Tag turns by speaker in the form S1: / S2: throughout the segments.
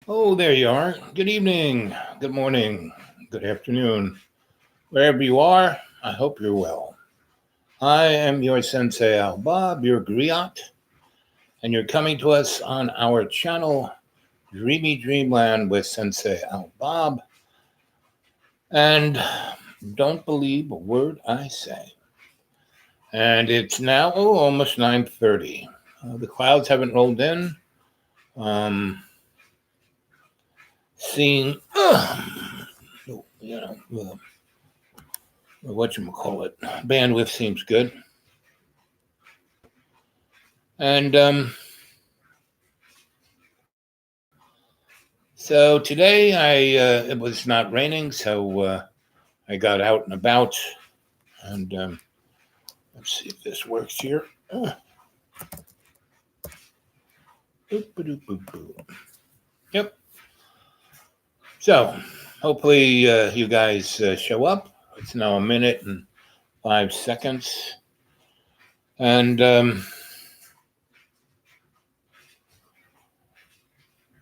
S1: Oh, there you are. Good evening, good morning, good afternoon. Wherever you are, I hope you're well. I am your Sensei Al Bob, your griot, and you're coming to us on our channel, Dreamy Dreamland with Sensei Al Bob. And don't believe a word I say. And it's now almost 9:30. The clouds haven't rolled in. Um, seeing, you know, what you call it, bandwidth seems good. And so today it was not raining, so I got out and about. And let's see if this works here. Yep. So hopefully you guys show up. It's now a minute and 5 seconds. And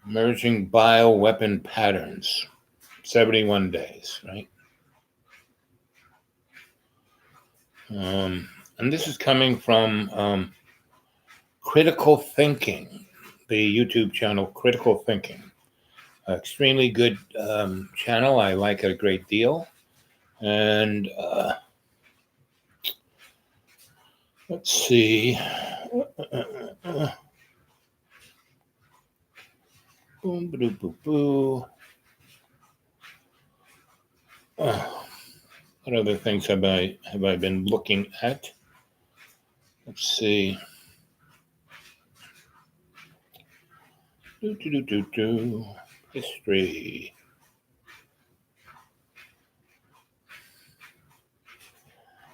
S1: merging bioweapon patterns, 71 days, right? And this is coming from Critical Thinking, the YouTube channel Critical Thinking. Extremely good channel. I like it a great deal. And let's see. Boom, boo, boo, boo. What other things have I been looking at? Let's see. History.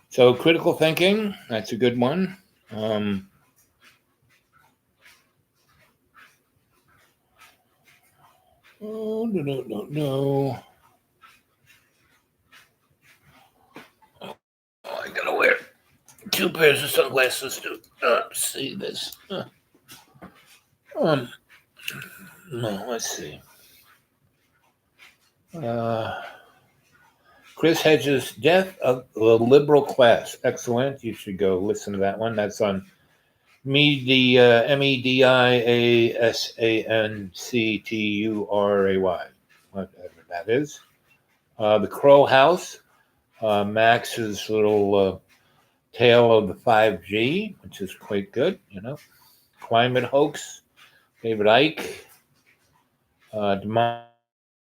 S1: So critical thinking, that's a good one. Oh, no. Oh, I gotta wear two pairs of sunglasses to see this. Um, no, let's see. Uh, Chris Hedges' Death of the Liberal Class. Excellent. You should go listen to that one. That's on Mediasanctuary, whatever that is. The Crow House, Max's little tale of the 5G, which is quite good, Climate Hoax, David Icke,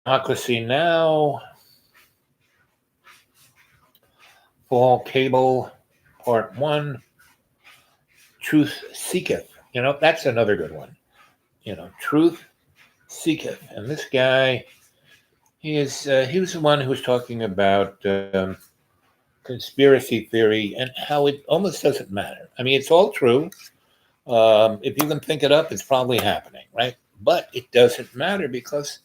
S1: Democracy Now!, Fall Cable, Part 1, Truth Seeketh. That's another good one. Truth Seeketh. And this guy, he was the one who was talking about conspiracy theory and how it almost doesn't matter. I mean, it's all true. If you can think it up, it's probably happening, right? But it doesn't matter because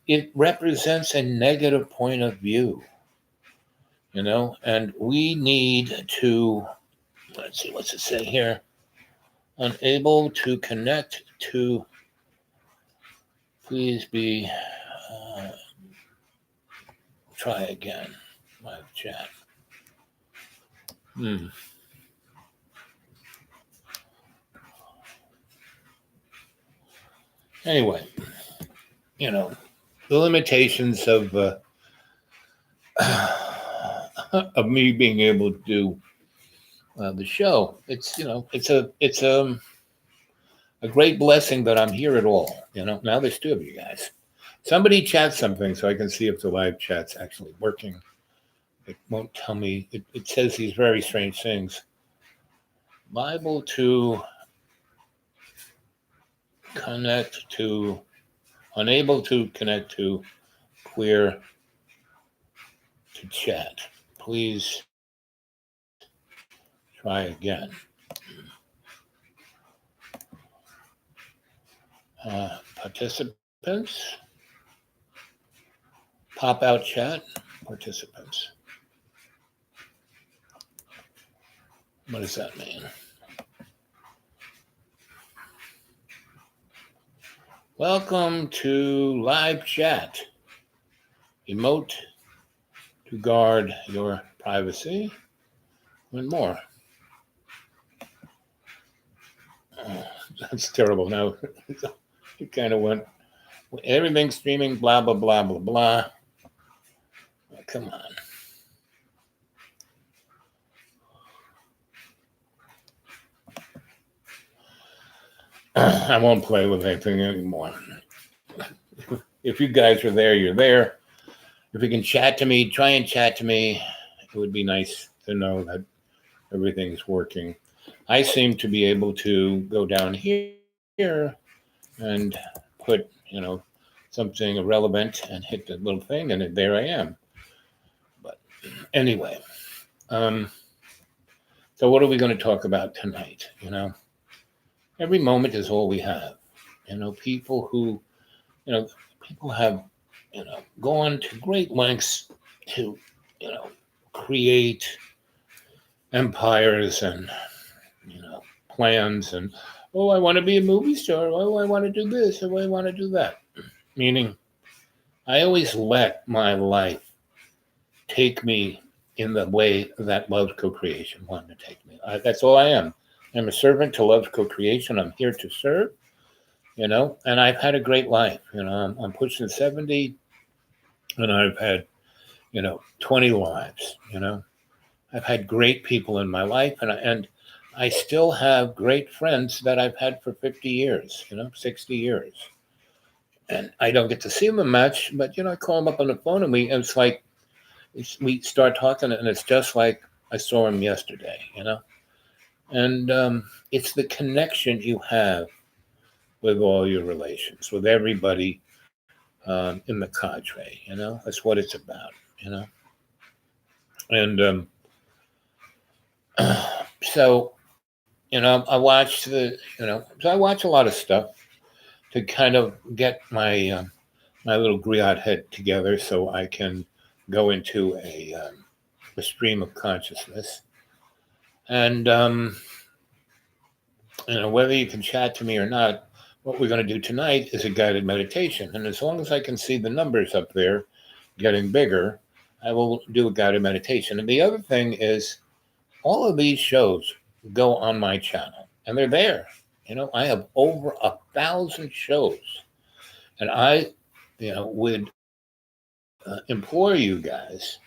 S1: it represents a negative point of view, and we need to, let's see, what's it say here? Unable to connect to, please be, try again, live chat. Anyway, the limitations of of me being able to do the show. It's a great blessing that I'm here at all. Now there's two of you guys. Somebody chat something so I can see if the live chat's actually working. It won't tell me. It says these very strange things. Liable to connect to, unable to connect to, queer to chat. Please try again. Participants, pop out chat, participants. What does that mean? Welcome to live chat. Emote to guard your privacy and more. That's terrible. Now, it kind of went, everything streaming, blah, blah, blah, blah, blah. Oh, come on. I won't play with anything anymore. If you guys are there, you're there. If you can chat to me, try and chat to me. It would be nice to know that everything's working. I seem to be able to go down here and put, something irrelevant and hit the little thing, and there I am. But anyway, so what are we going to talk about tonight? Every moment is all we have. People who, people have, gone to great lengths to, create empires and, plans and, oh, I want to be a movie star. Oh, I want to do this. Oh, I want to do that. Meaning, I always let my life take me in the way that Love's Co-Creation wanted to take me. That's all I am. I'm a servant to Love's Co-Creation. I'm here to serve, and I've had a great life. I'm pushing 70, and I've had, 20 lives. I've had great people in my life, and I still have great friends that I've had for 50 years, 60 years. And I don't get to see them much, but, I call them up on the phone, and it's like we start talking, and it's just like I saw him yesterday, And it's the connection you have with all your relations, with everybody in the cadre, That's what it's about, And so, I watched so I watch a lot of stuff to kind of get my little griot head together so I can go into a stream of consciousness. And, whether you can chat to me or not, what we're going to do tonight is a guided meditation. And as long as I can see the numbers up there getting bigger, I will do a guided meditation. And the other thing is, all of these shows go on my channel, and they're there. I have over 1,000 shows, and I, would implore you guys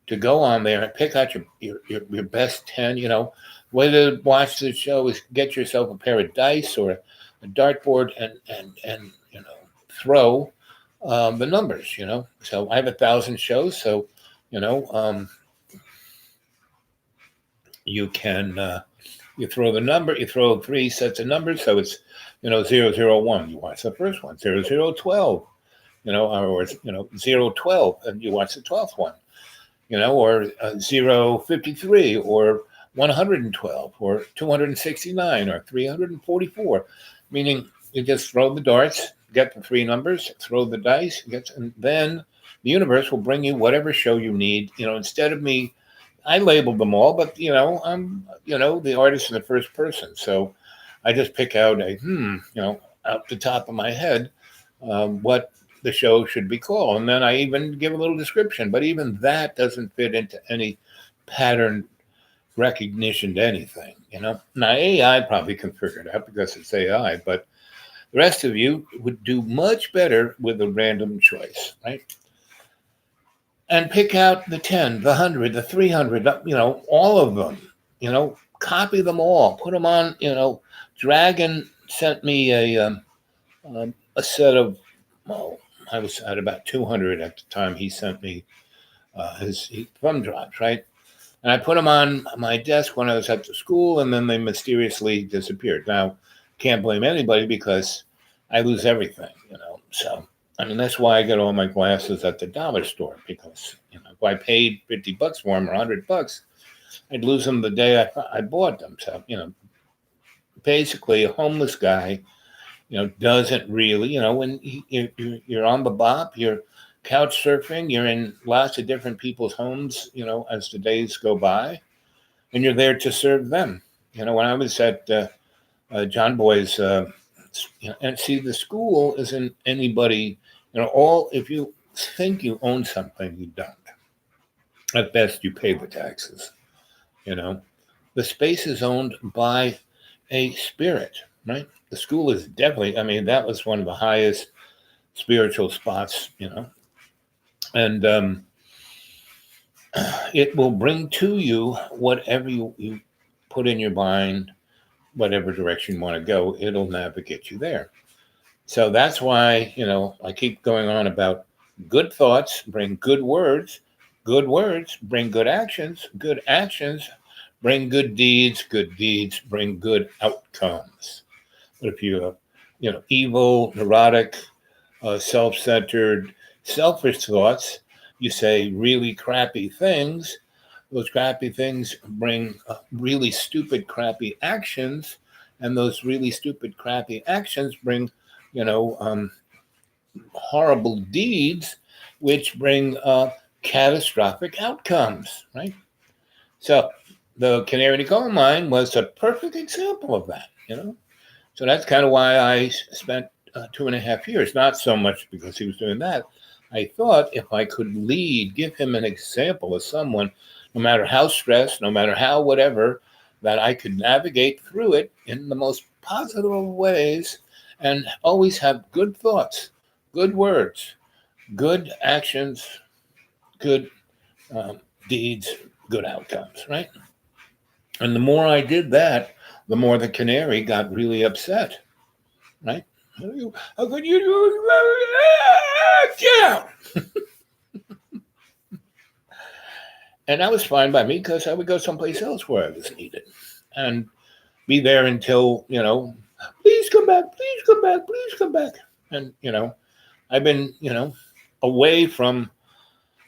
S1: to go on there and pick out your best 10. Whether to watch the show is get yourself a pair of dice or a dartboard and throw the numbers. So I have 1,000 shows, so you can you throw the number, you throw 3 sets of numbers, so it's 001. You watch the first one, 0012, or 012, and you watch the 12th one, or 053 or 112 or 269 or 344. Meaning you just throw the darts, get the 3 numbers, throw the dice, and then the universe will bring you whatever show you need. Instead of me, I labeled them all, but I'm the artist in the first person, so I just pick out out the top of my head what the show should be called, and then I even give a little description. But even that doesn't fit into any pattern recognition to anything. Now AI probably can figure it out because it's AI, but the rest of you would do much better with a random choice, right? And pick out the 10, the 100, the 300, all of them, copy them all, put them on, Dragon sent me a set of, I was at about 200 at the time he sent me his thumb drives, right? And I put them on my desk when I was at the school, and then they mysteriously disappeared. Now, can't blame anybody because I lose everything, so. That's why I get all my glasses at the dollar store, because if I paid $50 for them or $100, I'd lose them the day I bought them. So basically, a homeless guy, doesn't really, when you're on the bop, you're couch surfing, you're in lots of different people's homes, as the days go by, and you're there to serve them. When I was at John Boy's And see, the school isn't anybody, all, if you think you own something, you don't. At best, you pay the taxes, you know. The space is owned by a spirit, right? The school is definitely, I mean, that was one of the highest spiritual spots, and it will bring to you whatever you put in your mind, whatever direction you want to go, it'll navigate you there. So that's why, I keep going on about good thoughts bring good words bring good actions bring good deeds bring good outcomes. But if you're, evil, neurotic, self-centered, selfish thoughts, you say really crappy things. Those crappy things bring really stupid, crappy actions, and those really stupid, crappy actions bring, you know, um, horrible deeds, which bring catastrophic outcomes. Right. So the Canary in the Coal Mine was a perfect example of that. So that's kind of why I spent 2.5 years. Not so much because he was doing that. I thought if I could give him an example of someone, no matter how stressed, no matter how whatever, that I could navigate through it in the most positive ways and always have good thoughts, good words, good actions, good um, deeds, good outcomes, right? And the more I did that, the more the canary got really upset, right? How could you do yeah. And that was fine by me because I would go someplace else where I was needed and be there until, please come back, please come back, please come back. And, I've been, away from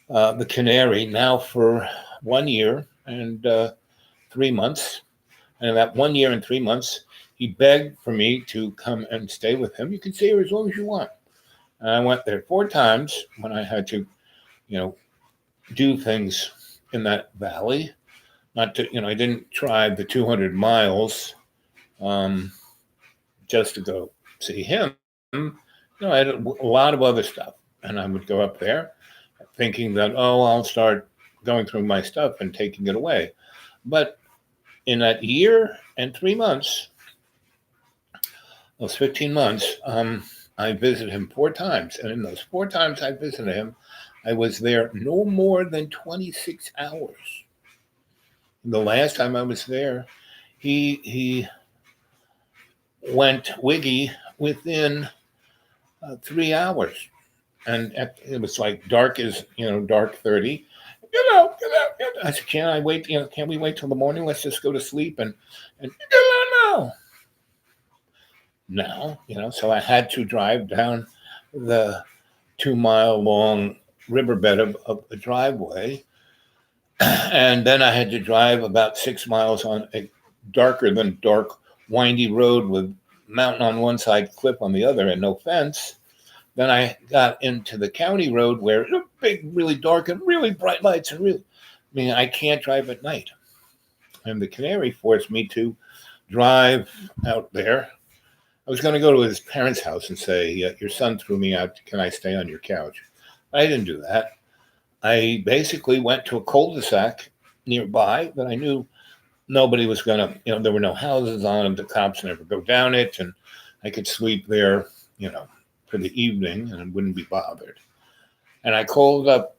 S1: the canary now for 1 year and 3 months. And in that 1 year and 3 months, he begged for me to come and stay with him. You can stay here as long as you want. And I went there 4 times when I had to, you know, do things in that valley. Not to, I didn't drive the 200 miles just to go see him. I had a lot of other stuff. And I would go up there thinking that, oh, I'll start going through my stuff and taking it away. But in that year and 3 months, those 15 months, I visited him 4 times. And in those 4 times I visited him, I was there no more than 26 hours. The last time I was there, he went wiggy within 3 hours. And it was like dark as, dark 30. Get out, get out, get out. I said, can't I wait? Can't we wait till the morning? Let's just go to sleep and get out now. So I had to drive down the 2 mile long riverbed of a driveway. And then I had to drive about 6 miles on a darker than dark, windy road with mountain on one side, cliff on the other, and no fence. Then I got into the county road where it's big, really dark, and really bright lights, and I can't drive at night. And the canary forced me to drive out there. I was going to go to his parents' house and say, your son threw me out. Can I stay on your couch? I didn't do that. I basically went to a cul-de-sac nearby that I knew nobody was going to, there were no houses on it. The cops never go down it. And I could sleep there, for the evening and wouldn't be bothered. And I called up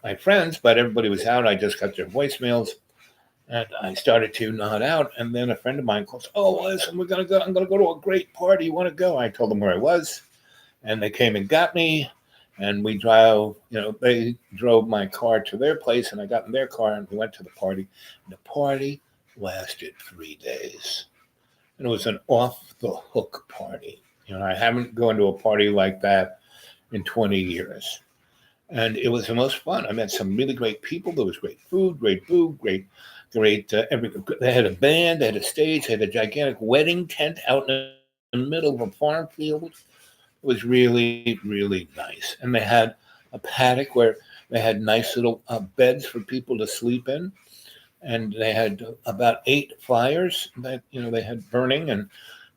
S1: my friends, but everybody was out. I just got their voicemails and I started to nod out. And then a friend of mine calls, oh, listen, I'm going to go to a great party. You want to go? I told them where I was and they came and got me. And we drove, they drove my car to their place and I got in their car and we went to the party. And the party lasted 3 days. And it was an off the hook party. I haven't gone to a party like that in 20 years. And it was the most fun. I met some really great people. There was great food, great everything. They had a band, they had a stage, they had a gigantic wedding tent out in the middle of a farm field. It was really, really nice. And they had a paddock where they had nice little beds for people to sleep in. And they had about 8 fires that, they had burning. And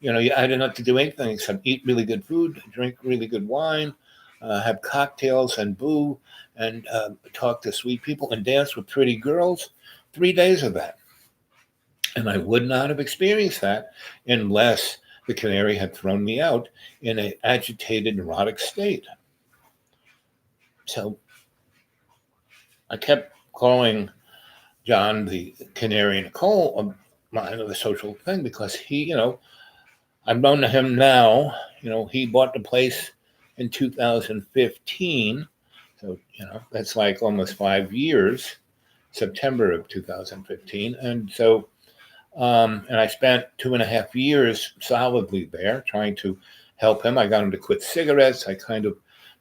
S1: I didn't have to do anything except eat really good food, drink really good wine, have cocktails and boo, and talk to sweet people and dance with pretty girls. 3 days of that. And I would not have experienced that unless the canary had thrown me out in an agitated, neurotic state. So I kept calling John the canary in the coal of mine, of the social thing, because I've known him now. He bought the place in 2015. So, that's like almost 5 years, September of 2015. And so, and I spent 2.5 years solidly there trying to help him. I got him to quit cigarettes. I kind of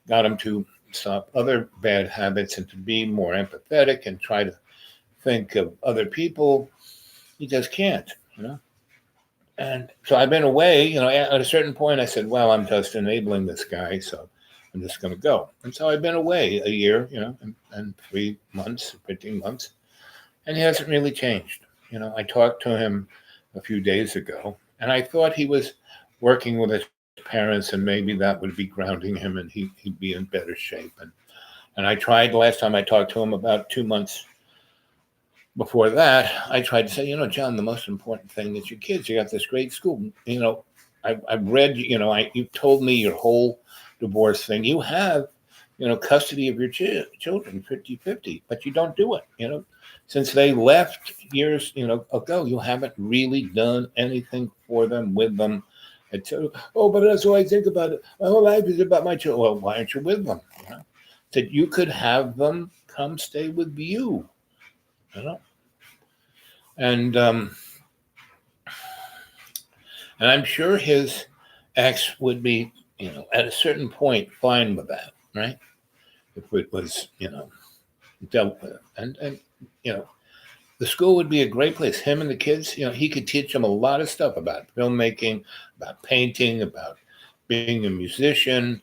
S1: got him to stop other bad habits and to be more empathetic and try to think of other people. He just can't. And so I've been away. At a certain point, I said, well, I'm just enabling this guy, so I'm just going to go. And so I've been away a year, and 3 months, 15 months, and he hasn't really changed. I talked to him a few days ago, and I thought he was working with his parents, and maybe that would be grounding him, and he'd be in better shape. And I tried, the last time I talked to him, about 2 months before that, I tried to say, John, the most important thing is your kids. You got this great school. I've read, you've told me your whole divorce thing. You have, custody of your children 50-50, but you don't do it. Since they left years, ago, you haven't really done anything for them, with them. And so, but that's what I think about it. My whole life is about my children. Well, why aren't you with them? That you could have them come stay with you. And I'm sure his ex would be, at a certain point, fine with that, right? If it was, dealt with. And the school would be a great place. Him and the kids, he could teach them a lot of stuff about filmmaking, about painting, about being a musician.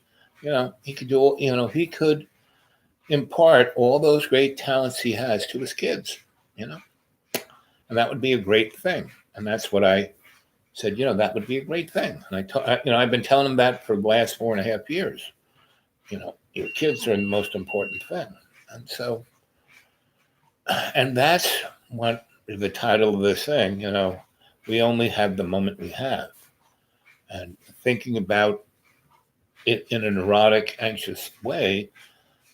S1: He could do, he could impart all those great talents he has to his kids, and that would be a great thing. And that's what I said, that would be a great thing. And I've been telling him that for the last 4.5 years. Your kids are the most important thing. And so, and that's what the title of this thing, we only have the moment we have. And thinking about it in a neurotic, anxious way.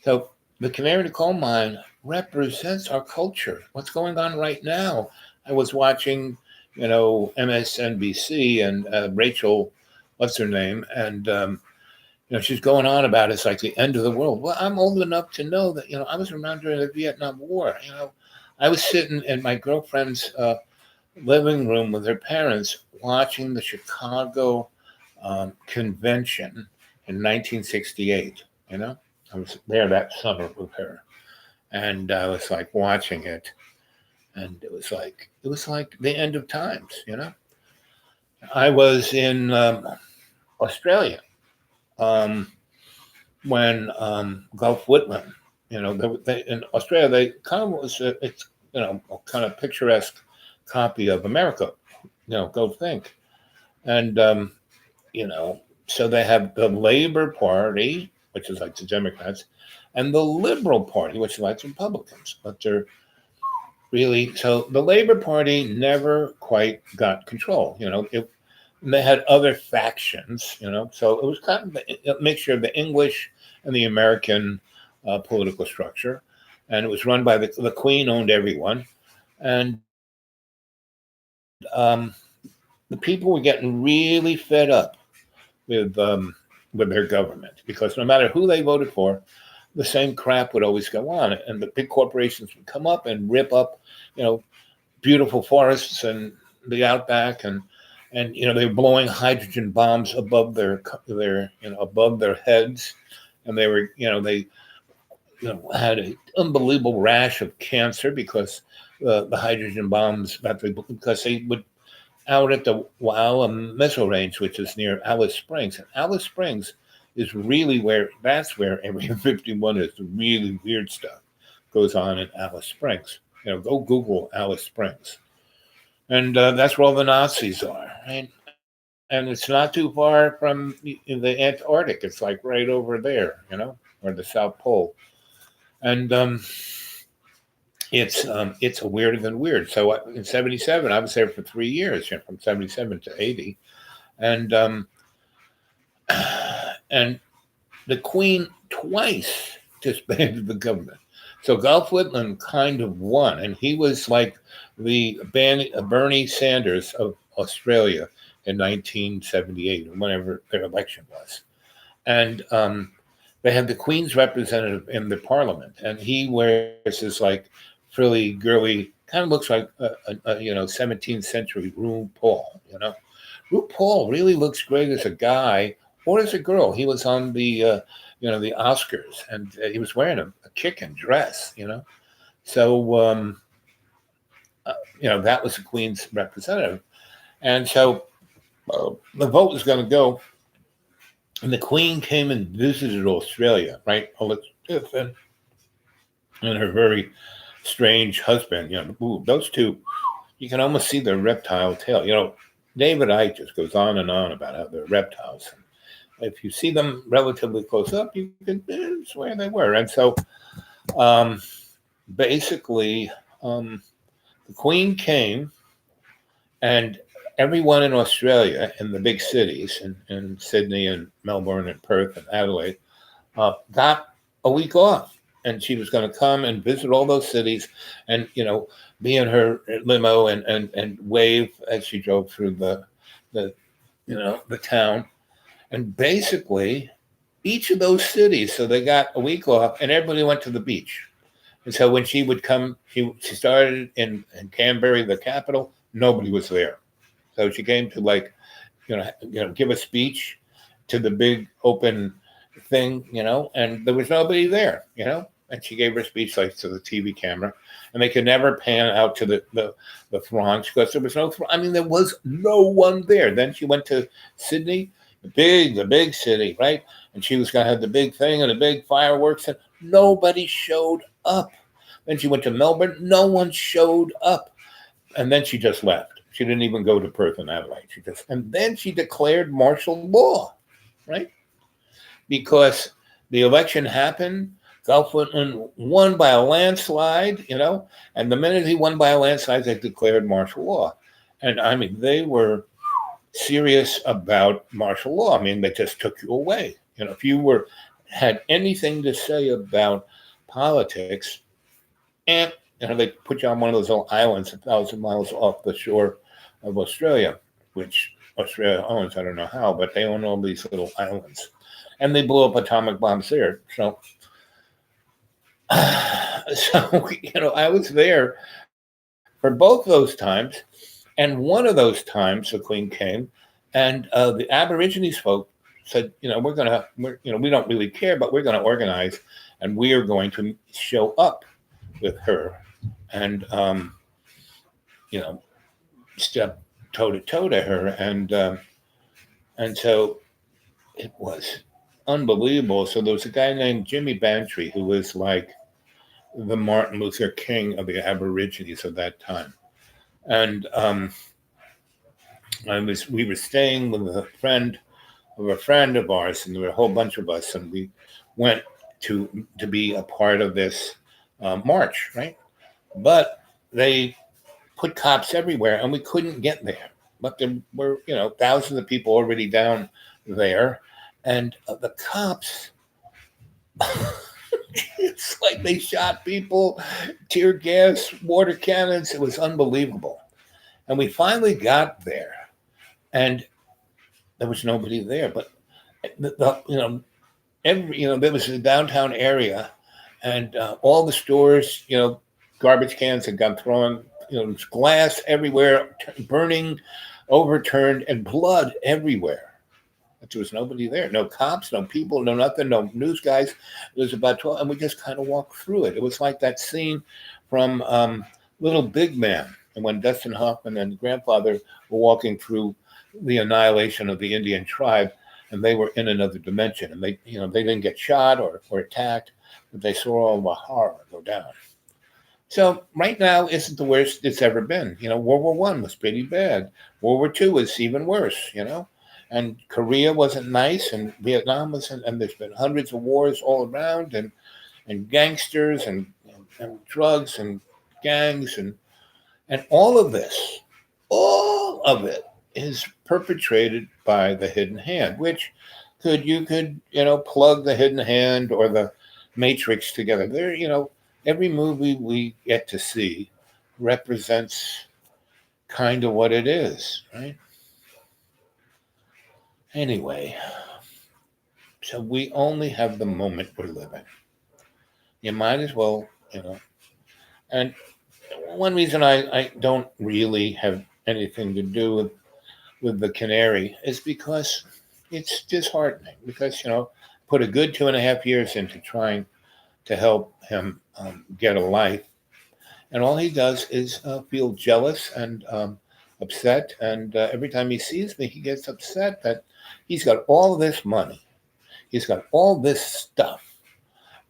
S1: So the canary in the coal mine represents our culture. What's going on right now? I was watching, MSNBC, and Rachel, what's her name? And, she's going on about it's like the end of the world. Well, I'm old enough to know that, I was around during the Vietnam War. I was sitting in my girlfriend's living room with her parents watching the Chicago convention in 1968. I was there that summer with her, and I was like watching it, and it was like the end of times. I was in Australia when Gulf Whitlam. In Australia, they kind of was it's a kind of picturesque copy of America. Go think, and so they have the Labor Party, which is like the Democrats, and the Liberal Party, which is like the Republicans. But they're really, so the Labor Party never quite got control. They had other factions. So it was kind of a mixture of the English and the American political structure, and it was run by the Queen owned everyone, and the people were getting really fed up with their government, because no matter who they voted for, the same crap would always go on, and the big corporations would come up and rip up, beautiful forests and the outback, and they were blowing hydrogen bombs above their above their heads, and they were they had an unbelievable rash of cancer because the hydrogen bombs, because they would out at the Walla Missile Range, which is near Alice Springs. And Alice Springs is really that's where Area 51 is. The really weird stuff goes on in Alice Springs. Go Google Alice Springs. And that's where all the Nazis are, right? and it's not too far from the Antarctic. It's like right over there, or the South Pole. And it's a weirder than weird. So in '77, I was there for 3 years, from '77 to '80, and and the Queen twice disbanded the government. So Gulf Whitlam kind of won, and he was like the Bernie Sanders of Australia in 1978, whenever their election was. And they had the Queen's representative in the parliament, and he wears this like frilly, girly, kind of looks like a 17th century RuPaul. RuPaul really looks great as a guy or as a girl. He was on the Oscars, and he was wearing a kicking dress. So that was the Queen's representative, and so the vote was going to go, and the Queen came and visited Australia, right? Elizabeth and her very strange husband. Those two, you can almost see their reptile tail. David Icke just goes on and on about how they're reptiles. If you see them relatively close up, you can swear they were. And so, basically, the Queen came, and everyone in Australia, in the big cities, in Sydney and Melbourne and Perth and Adelaide, got a week off. And she was going to come and visit all those cities, and be in her limo and wave as she drove through the town. And basically, each of those cities, so they got a week off, and everybody went to the beach. And so when she would come, she started in Canberra, the capital. Nobody was there. So she came to give a speech to the big open thing, and there was nobody there, and she gave her speech like to the TV camera, and they could never pan out to the throngs because there was no. There was no one there. Then she went to Sydney, the big city, right? And she was going to have the big thing and the big fireworks, and nobody showed up. Then she went to Melbourne. No one showed up, and then she just left. She didn't even go to Perth and Adelaide. And then she declared martial law, right? Because the election happened. Gulf Whitlam won by a landslide, and the minute he won by a landslide, they declared martial law. And they were serious about martial law. They just took you away. If you had anything to say about politics, and they put you on one of those little islands 1,000 miles off the shore of Australia, which Australia owns. I don't know how, but they own all these little islands, and they blew up atomic bombs there. So I was there for both those times, and one of those times the Queen came, and the Aborigines folk said, we don't really care, but we're going to organize, and we are going to show up with her, and step toe to toe to her, and so it was unbelievable. So there was a guy named Jimmy Bantry who was like the Martin Luther King of the Aborigines of that time, and we were staying with a friend of ours, and there were a whole bunch of us, and we went to be a part of this march, right? But they put cops everywhere, and we couldn't get there. But there were, thousands of people already down there, and the cops, it's like they shot people, tear gas, water cannons. It was unbelievable. And we finally got there, and there was nobody there. But there was a downtown area, and all the stores, garbage cans had got thrown, glass everywhere, burning, overturned, and blood everywhere. But there was nobody there. No cops, no people, no nothing, no news guys. It was about 12, and we just kind of walked through it. It was like that scene from Little Big Man, and when Dustin Hoffman and Grandfather were walking through the annihilation of the Indian tribe, and they were in another dimension, and they didn't get shot or attacked, but they saw all the horror go down. So right now isn't the worst it's ever been. World War I was pretty bad. World War II was even worse. and Korea wasn't nice, and Vietnam wasn't, and there's been hundreds of wars all around, and gangsters and drugs and gangs and all of it is perpetrated by the hidden hand, which you could plug the hidden hand or the matrix together. Every movie we get to see represents kind of what it is, right? Anyway, so we only have the moment we're living. You might as well, and one reason I don't really have anything to do with the canary is because it's disheartening. Because put a good 2.5 years into trying to help him get a life, and all he does is feel jealous and upset. And every time he sees me, he gets upset that he's got all this money, he's got all this stuff,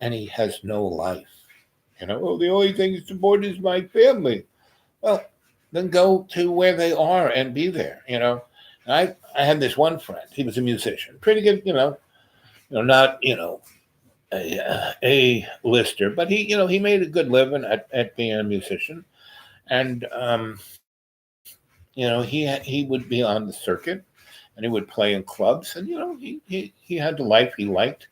S1: and he has no life. Well, the only thing to support is my family. Well, then go to where they are and be there. I had this one friend. He was a musician, pretty good. Not a lister, but he made a good living at being a musician, and he would be on the circuit, and he would play in clubs, and he had the life he liked,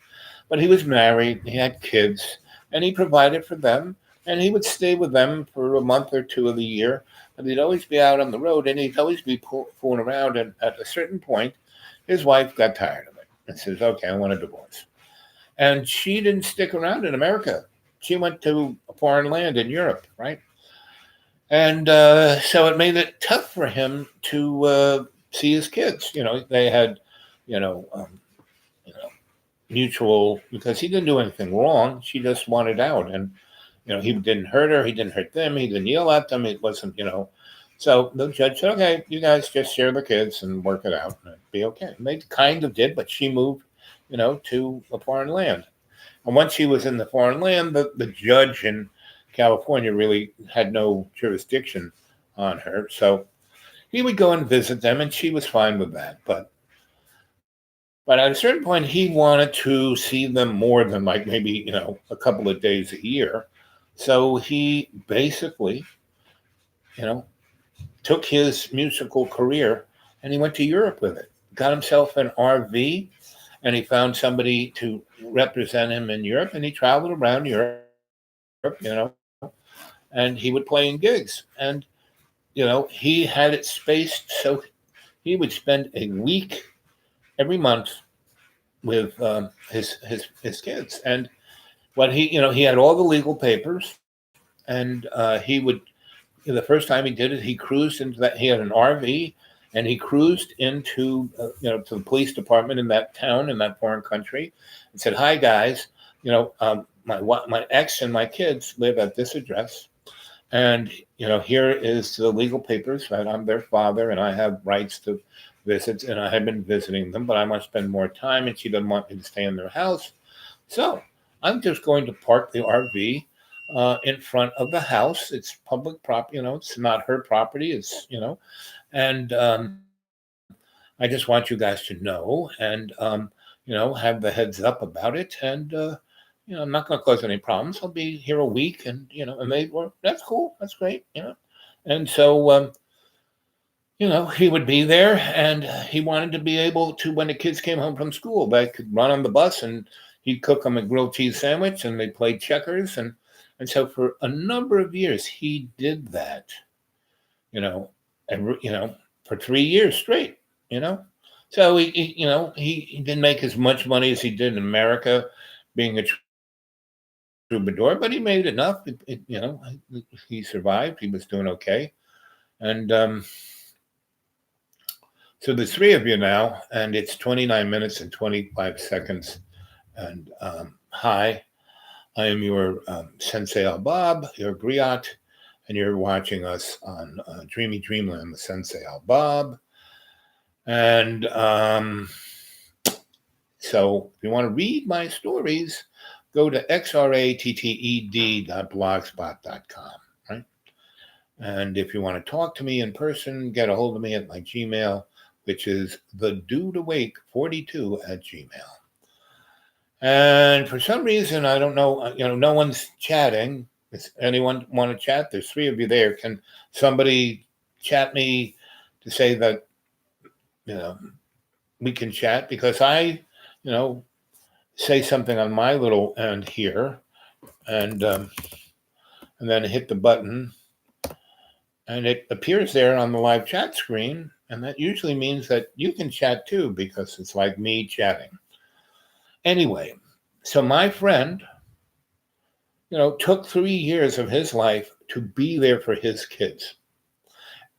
S1: but he was married, he had kids, and he provided for them, and he would stay with them for a month or two of the year, but he'd always be out on the road, and he'd always be fooling around, and at a certain point, his wife got tired of it and says, "Okay, I want a divorce." And she didn't stick around in America. She went to a foreign land in Europe, right? And so it made it tough for him to see his kids. They had, you know, um, you know, mutual, because he didn't do anything wrong. She just wanted out, and he didn't hurt her. He didn't hurt them. He didn't yell at them. It wasn't. So the judge said, "Okay, you guys just share the kids and work it out, and it'd be okay." And they kind of did, but she moved, to a foreign land. And once she was in the foreign land, the judge in California really had no jurisdiction on her. So he would go and visit them, and she was fine with that. But at a certain point, he wanted to see them more than like maybe a couple of days a year. So he basically, you know, took his musical career and he went to Europe with it. Got himself an RV, and he found somebody to represent him in Europe, and he traveled around Europe, and he would play in gigs. And he had it spaced so he would spend a week every month with his kids. And what he had all the legal papers, and he would the first time he did it, he cruised into that. He had an RV, and he cruised into to the police department in that town in that foreign country, and said, "Hi guys, my ex and my kids live at this address, and here is the legal papers that I'm their father and I have rights to visit, and I have been visiting them, but I must spend more time, and she doesn't want me to stay in their house, so I'm just going to park the RV." In front of the house. It's public property, it's not her property. And I just want you guys to know, and have the heads up about it. And I'm not going to cause any problems. I'll be here a week, and they were, "That's cool, that's great." And so he would be there, and he wanted to be able to, when the kids came home from school, they could run on the bus, and he'd cook them a grilled cheese sandwich, and they played checkers, and so for a number of years he did that, you know, and for 3 years straight, you know. So he didn't make as much money as he did in America, being a troubadour, but he made enough. He survived. He was doing okay, and so there's three of you now, and it's 29 minutes and 25 seconds. And hi, I am your Sensei Al Bob, your griot, and you're watching us on Dreamy Dreamland with Sensei Al Bob. And so if you want to read my stories, go to xratted.blogspot.com, right? And if you want to talk to me in person, get a hold of me at my Gmail, which is the dude awake 42 at Gmail. And for some reason, I don't know, no one's chatting. Does anyone want to chat? There's three of you there. Can somebody chat me to say that, you know, we can chat? Because say something on my little end here and then hit the button and it appears there on the live chat screen. And that usually means that you can chat too, because it's like me chatting. Anyway, so my friend, took 3 years of his life to be there for his kids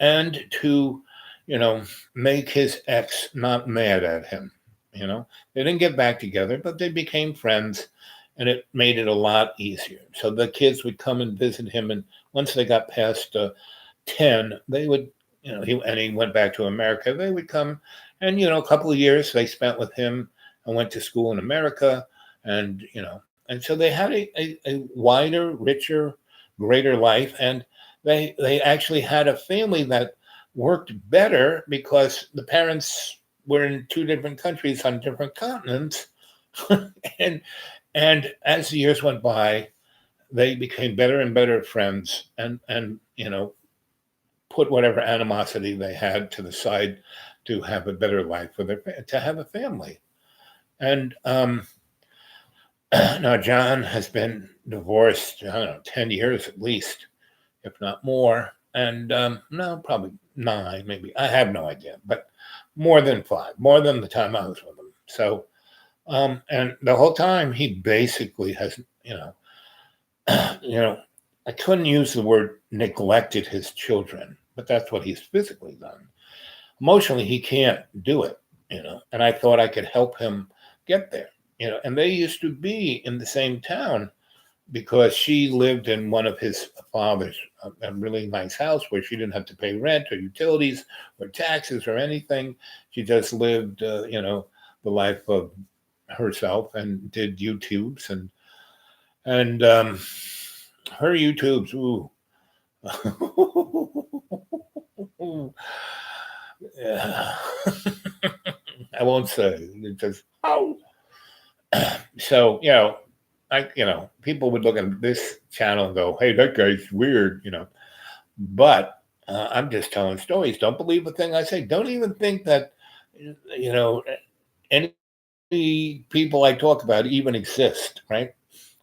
S1: and to, make his ex not mad at him. They didn't get back together, but they became friends and it made it a lot easier. So the kids would come and visit him. And once they got past 10, they would, he went back to America. They would come and, a couple of years they spent with him and went to school in America. And so they had a wider, richer, greater life. And they actually had a family that worked better because the parents were in two different countries on different continents. and as the years went by, they became better and better friends and put whatever animosity they had to the side to have a better life to have a family. And now John has been divorced, I don't know, 10 years at least, if not more. And no, probably 9, maybe. I have no idea, but more than 5, more than the time I was with him. So, and the whole time he basically has, I couldn't use the word neglected his children, but that's what he's physically done. Emotionally, he can't do it, and I thought I could help him get there, and they used to be in the same town because she lived in one of his father's a really nice house where she didn't have to pay rent or utilities or taxes or anything. She just lived, the life of herself and did YouTubes and her YouTubes. Ooh. Yeah. I won't say. It just so people would look at this channel and go, "Hey, that guy's weird," But I'm just telling stories. Don't believe a thing I say. Don't even think that any people I talk about even exist. Right?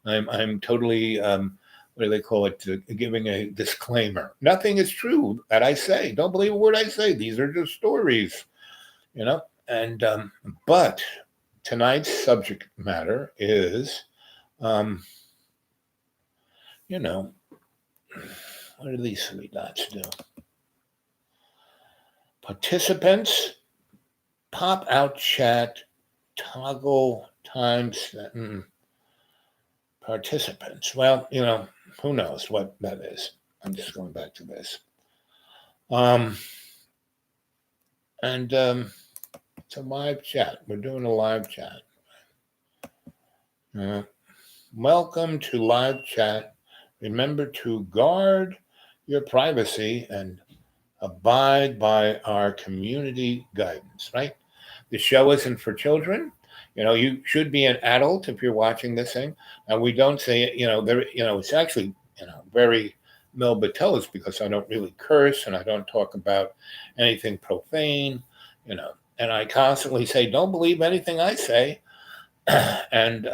S1: I'm totally what do they call it? Giving a disclaimer. Nothing is true that I say. Don't believe a word I say. These are just stories. And but tonight's subject matter is, what do these 3 dots do? Participants, pop out chat, toggle times, participants. Well, who knows what that is. I'm just going back to this. And it's a live chat. We're doing a live chat. Welcome to live chat. Remember to guard your privacy and abide by our community guidance, right? The show isn't for children. You should be an adult if you're watching this thing. And we don't say it, it's actually, very milquetoast because I don't really curse and I don't talk about anything profane, and I constantly say, don't believe anything I say. And,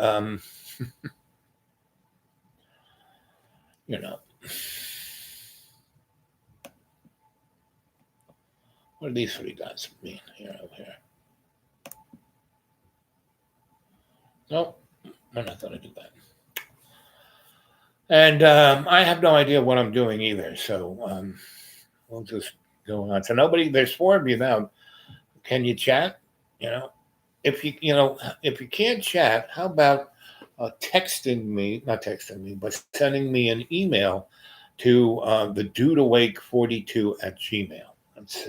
S1: what do these 3 dots mean here over here? Nope, I'm not going to do that. And I have no idea what I'm doing either. So we'll just go on. So there's 4 of you now. Can you chat? If you can't chat, how about not texting me, but sending me an email to the dudeawake42@gmail. Let's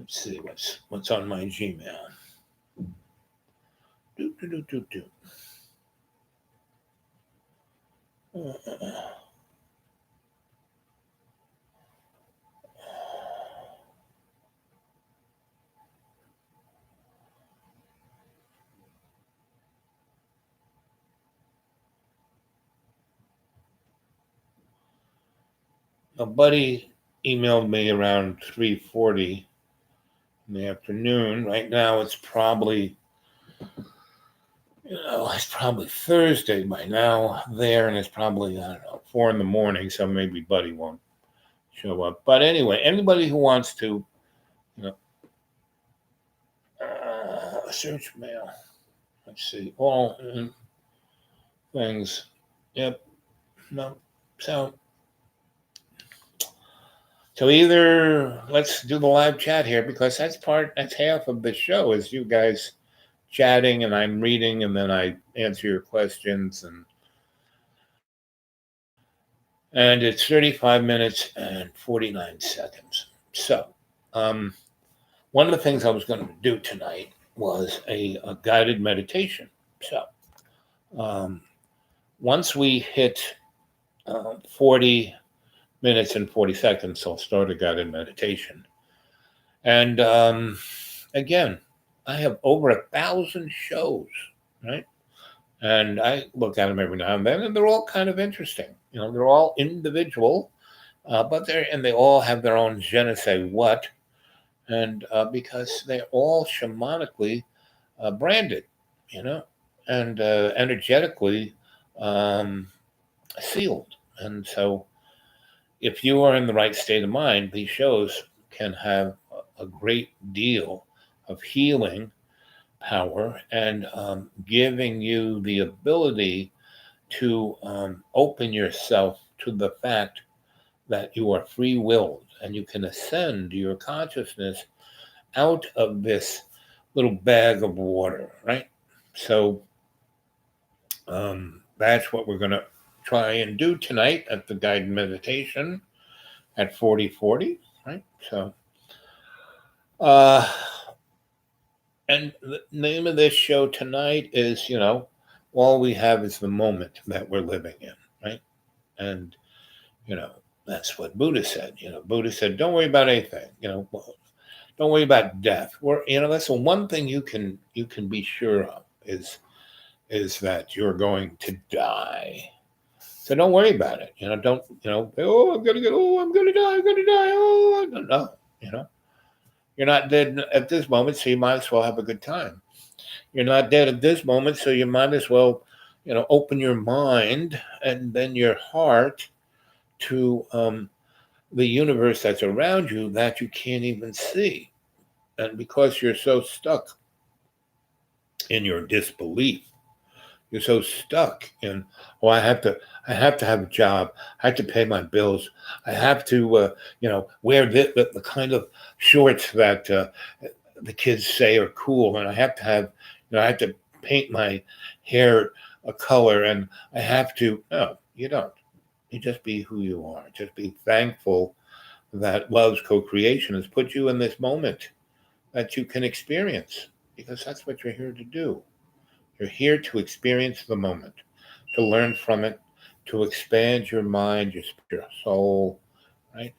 S1: see what's on my Gmail. Do. a buddy emailed me around 3:40 in the afternoon. Right now, it's probably it's probably Thursday by now there, and it's probably, I don't know, 4 in the morning, so maybe Buddy won't show up. But anyway, anybody who wants to, you know, search mail. Let's see, all things. Yep. No. So either let's do the live chat here because that's half of the show is you guys chatting and I'm reading and then I answer your questions and it's 35 minutes and 49 seconds. So one of the things I was going to do tonight was a guided meditation. So once we hit 40 minutes and 40 seconds, I'll start a guided meditation. And again, I have over 1,000 shows, right? And I look at them every now and then, and they're all kind of interesting. They're all individual, but they all have their own je ne sais what, and because they're all shamanically branded, and energetically sealed. And so, if you are in the right state of mind, these shows can have a great deal of healing power and giving you the ability to open yourself to the fact that you are free willed and you can ascend your consciousness out of this little bag of water, right? So that's what we're going to try and do tonight at the guided meditation at 40:40, right? So, and the name of this show tonight is, all we have is the moment that we're living in, right? And, that's what Buddha said. Buddha said, don't worry about anything, don't worry about death. That's the one thing you can be sure of is that you're going to die. So don't worry about it. Don't, oh, I'm going to die. I'm going to die. Oh, no, you're not dead at this moment, so you might as well have a good time. You're not dead at this moment, so you might as well, open your mind and then your heart to the universe that's around you that you can't even see. And because you're so stuck in your disbelief, you're so stuck in, oh, I have to have a job. I have to pay my bills. I have to, wear the kind of shorts that the kids say are cool, and I have to have, I have to paint my hair a color, and I have to. No, you don't. You just be who you are. Just be thankful that love's co-creation has put you in this moment that you can experience, because that's what you're here to do. You're here to experience the moment, to learn from it, to expand your mind, your soul, right?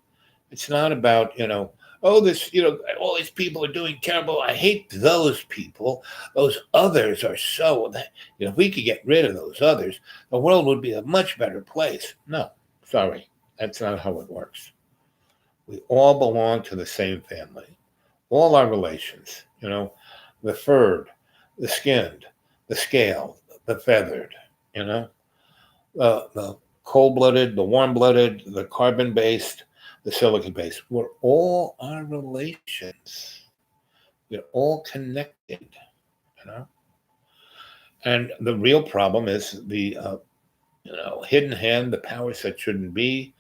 S1: It's not about, oh, all these people are doing terrible. I hate those people. Those others are so, if we could get rid of those others, the world would be a much better place. No, sorry, that's not how it works. We all belong to the same family. All our relations, the furred, the skinned, the scaled, the feathered, the cold-blooded, the warm-blooded, the carbon-based, the silicon-based. We're all our relations. We're all connected, And the real problem is the, hidden hand, the powers that shouldn't be,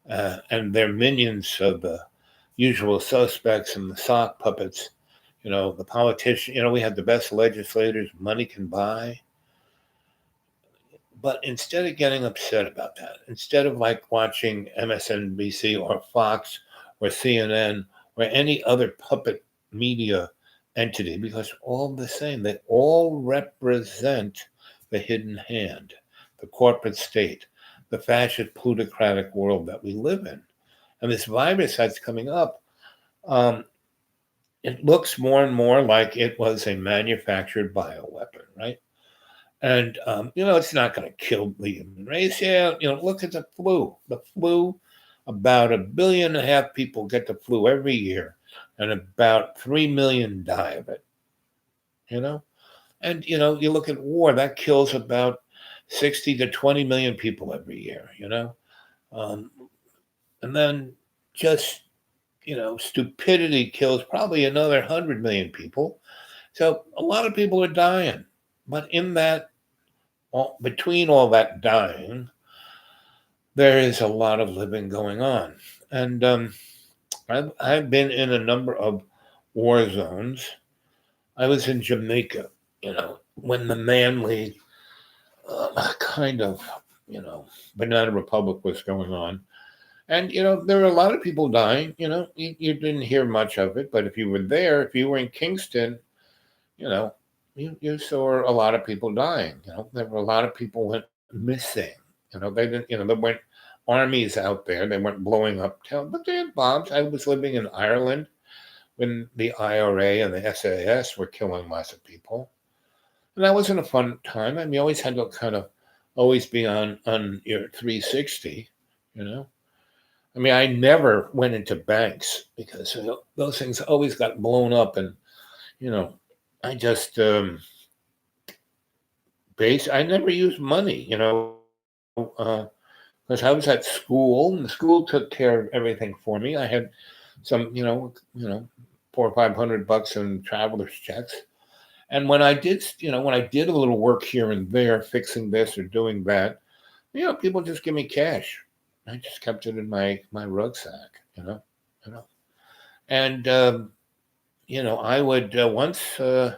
S1: and they're minions of the usual suspects and the sock puppets. The politician, we have the best legislators money can buy. But instead of getting upset about that, instead of like watching MSNBC or Fox or CNN or any other puppet media entity, because all the same, they all represent the hidden hand, the corporate state, the fascist plutocratic world that we live in. And this virus that's coming up, it looks more and more like it was a manufactured bioweapon, right? And, it's not going to kill the human race. Yeah, look at the flu. The flu about 1.5 billion people get the flu every year, and about 3 million die of it, you know? And, you look at war, that kills about 60 to 20 million people every year, Um, and then just, stupidity kills probably another 100 million people. So a lot of people are dying. But in that, between all that dying, there is a lot of living going on. And I've been in a number of war zones. I was in Jamaica, when the Manly kind of, you know, Banana Republic was going on. And, there were a lot of people dying. You didn't hear much of it, but if you were there, if you were in Kingston, you know, you saw a lot of people dying. There were a lot of people went missing. They didn't, there weren't armies out there. They weren't blowing up town, but they had bombs. I was living in Ireland when the IRA and the SAS were killing lots of people. And that wasn't a fun time. I mean, you always had to kind of always be on your 360, you know. I mean, I never went into banks because those things always got blown up, and you know, I just I never used money, because I was at school, and the school took care of everything for me. I had some, 400 or 500 bucks in traveler's checks. And when I did a little work here and there, fixing this or doing that, people just give me cash. I just kept it in my rucksack, you know. And I would once, you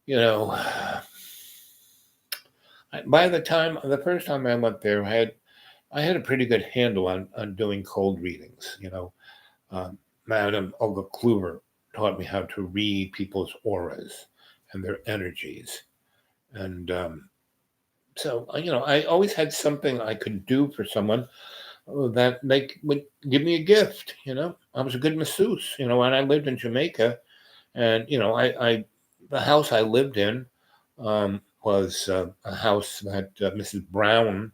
S1: know, by the first time I went there, I had a pretty good handle on doing cold readings. Madame Olga Kluver taught me how to read people's auras and their energies. And so, I always had something I could do for someone that they would give me a gift. I was a good masseuse, and I lived in Jamaica. And, the house I lived in was a house that Mrs. Brown,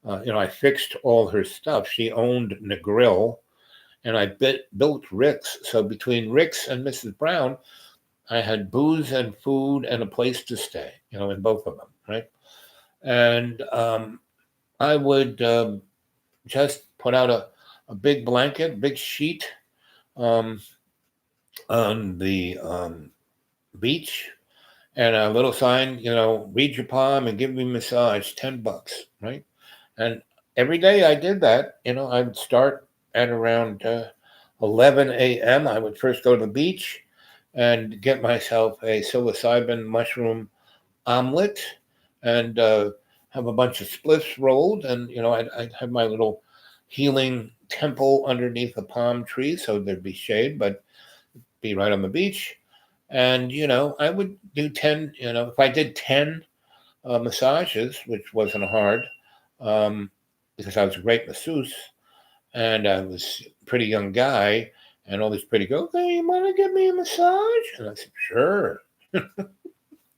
S1: I fixed all her stuff. She owned Negril, and I built Rick's. So between Rick's and Mrs. Brown, I had booze and food and a place to stay, in both of them, right? And I would just put out a big blanket, big sheet um, on the beach, and a little sign, read your palm and give me a massage, $10, right? And every day I did that. I'd start at around 11 a.m. I would first go to the beach and get myself a psilocybin mushroom omelet and have a bunch of spliffs rolled. And, I'd have my little healing temple underneath a palm tree so there'd be shade, but be right on the beach. And, I would do 10, if I did 10 massages, which wasn't hard, um, because I was a great masseuse and I was a pretty young guy, and all these pretty girls, okay, you want to give me a massage? And I said, sure,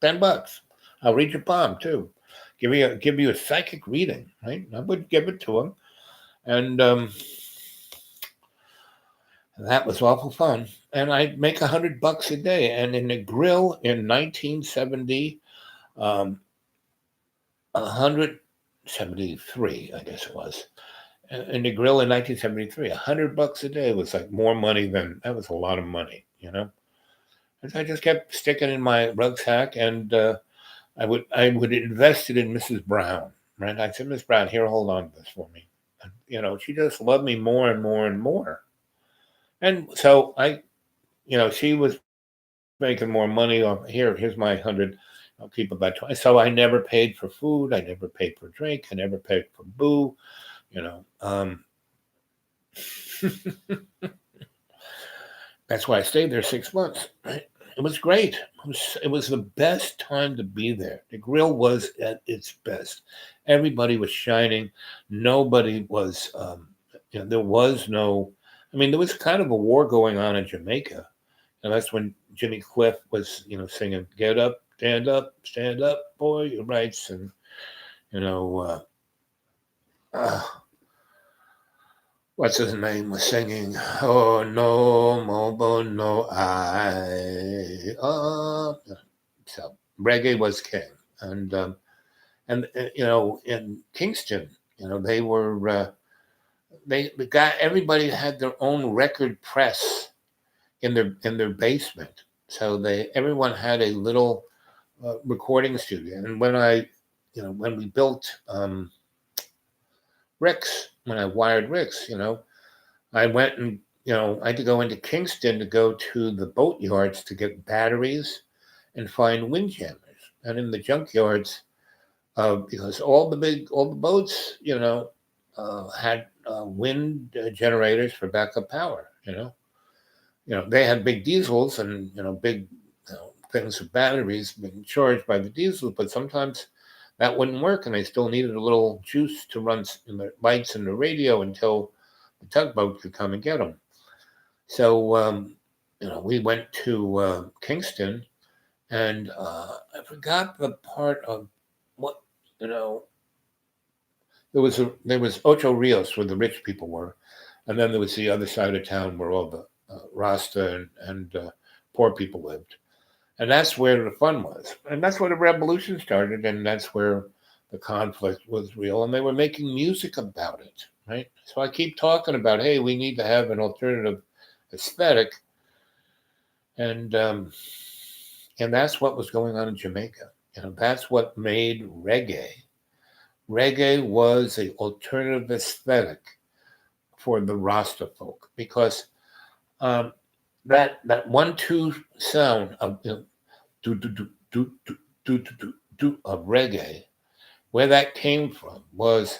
S1: $10. I'll read your palm too. Give you a psychic reading, right? I would give it to them, and that was awful fun. And I'd make $100 a day. And in the grill in 1970, 173, I guess it was. In the grill in 1973, $100 a day was like more money than that was a lot of money, And I just kept sticking in my rucksack, and I would invest it in Mrs. Brown, right? I said, Miss Brown, here, hold on to this for me. And, she just loved me more and more and more. And so she was making more money on here's my 100. I'll keep about 20. So I never paid for food. I never paid for drink. I never paid for boo, that's why I stayed there 6 months. Right? It was great. It was the best time to be there. The grill was at its best. Everybody was shining. Nobody was, there was no, there was kind of a war going on in Jamaica. And that's when Jimmy Cliff was, singing, get up, stand up, boy, your rights. And, uh, what's his name was singing, "Oh no, Mobo no I." So reggae was king, and in Kingston, they were they got everybody had their own record press in their basement, so everyone had a little recording studio. And when we built Rick's, when I wired Rick's, I went and I had to go into Kingston to go to the boat yards to get batteries and find windjammers. And in the junkyards, because all the boats, had wind generators for backup power. They had big diesels and big things with batteries being charged by the diesel, but sometimes that wouldn't work, and they still needed a little juice to run in the lights in the radio until the tugboat could come and get them. So we went to Kingston, and I forgot the part of what there was Ocho Rios where the rich people were, and then there was the other side of town where all the Rasta and poor people lived. And that's where the fun was. And that's where the revolution started. And that's where the conflict was real. And they were making music about it, right? So I keep talking about, hey, we need to have an alternative aesthetic. And that's what was going on in Jamaica. That's what made reggae. Reggae was an alternative aesthetic for the Rasta folk, because that 1-2 sound of do do do do do do do do of reggae, where that came from was,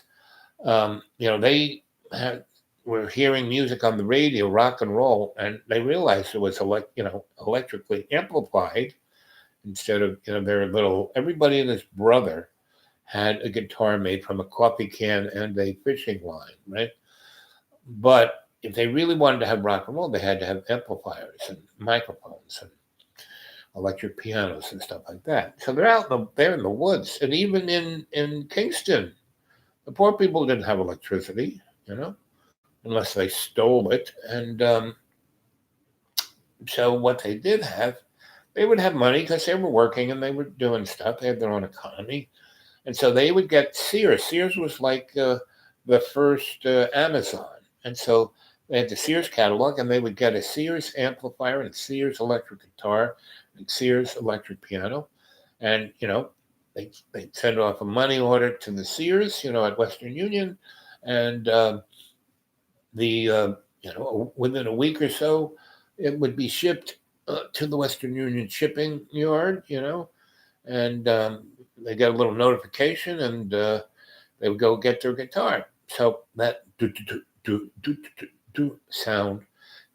S1: they were hearing music on the radio, rock and roll, and they realized it was electrically amplified instead of their little. Everybody and his brother had a guitar made from a coffee can and a fishing line, right? But if they really wanted to have rock and roll, they had to have amplifiers and microphones and electric pianos and stuff like that. So they're in the woods, and even in Kingston, the poor people didn't have electricity, unless they stole it. And so what they did have, they would have money because they were working and they were doing stuff. They had their own economy, and so they would get Sears. Sears was like the first Amazon, and so they had the Sears catalog, and they would get a Sears amplifier and a Sears electric guitar and Sears electric piano. And, they'd send off a money order to the Sears, at Western Union. And within a week or so, it would be shipped to the Western Union shipping yard, and they get a little notification, and they would go get their guitar. So that sound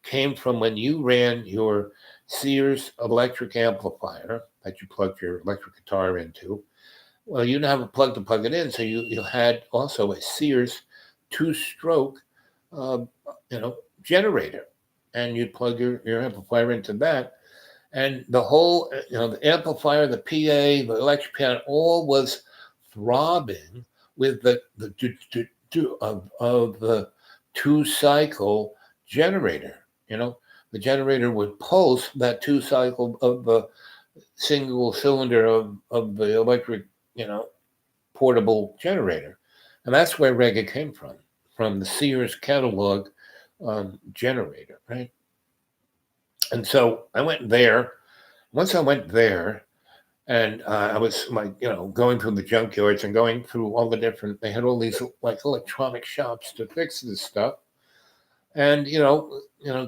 S1: came from when you ran your Sears electric amplifier that you plugged your electric guitar into. Well, you didn't have a plug to plug it in, so you had also a Sears 2-stroke, generator, and you'd plug your amplifier into that, and the whole, the amplifier, the PA, the electric piano, all was throbbing with the of the 2-cycle generator. The generator would pulse that 2-cycle of the single cylinder of the electric, portable generator. And that's where reggae came from the Sears catalog generator, right? And so I went there. Once I went there, and I was going through the junkyards and going through all the different, they had all these like electronic shops to fix this stuff. And,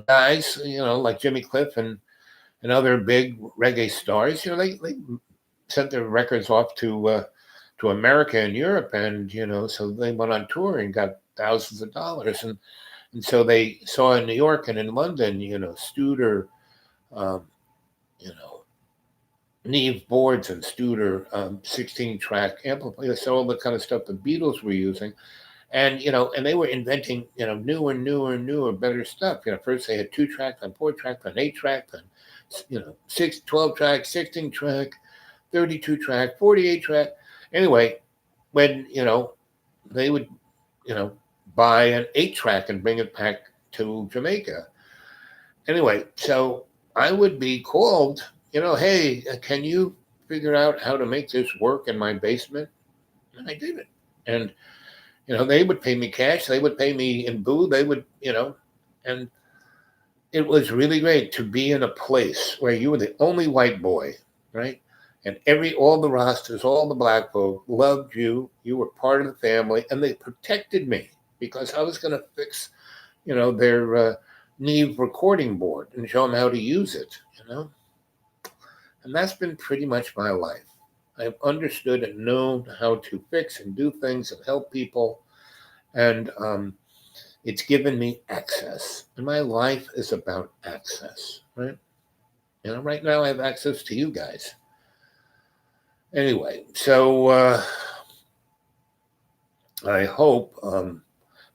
S1: guys, like Jimmy Cliff and other big reggae stars, they sent their records off to America and Europe. And, so they went on tour and got thousands of dollars. And so they saw in New York and in London, Studer, Neve boards and Studer 16-track amplifiers, so all the kind of stuff the Beatles were using. And, and they were inventing, newer, better stuff. First they had 2-track, then 4-track, then 8-track, then, 12-track, 16-track, 32-track, 48-track. Anyway, when, they would, buy an 8-track and bring it back to Jamaica. Anyway, so I would be called, hey, can you figure out how to make this work in my basement? And I did it. And, they would pay me cash. They would pay me in boo. They would, and it was really great to be in a place where you were the only white boy, right? And all the Rastas, all the black folk loved you. You were part of the family, and they protected me because I was going to fix, their Neve recording board and show them how to use it, And that's been pretty much my life. I've understood and known how to fix and do things and help people. And it's given me access. And my life is about access, right? Right now I have access to you guys. Anyway, so I hope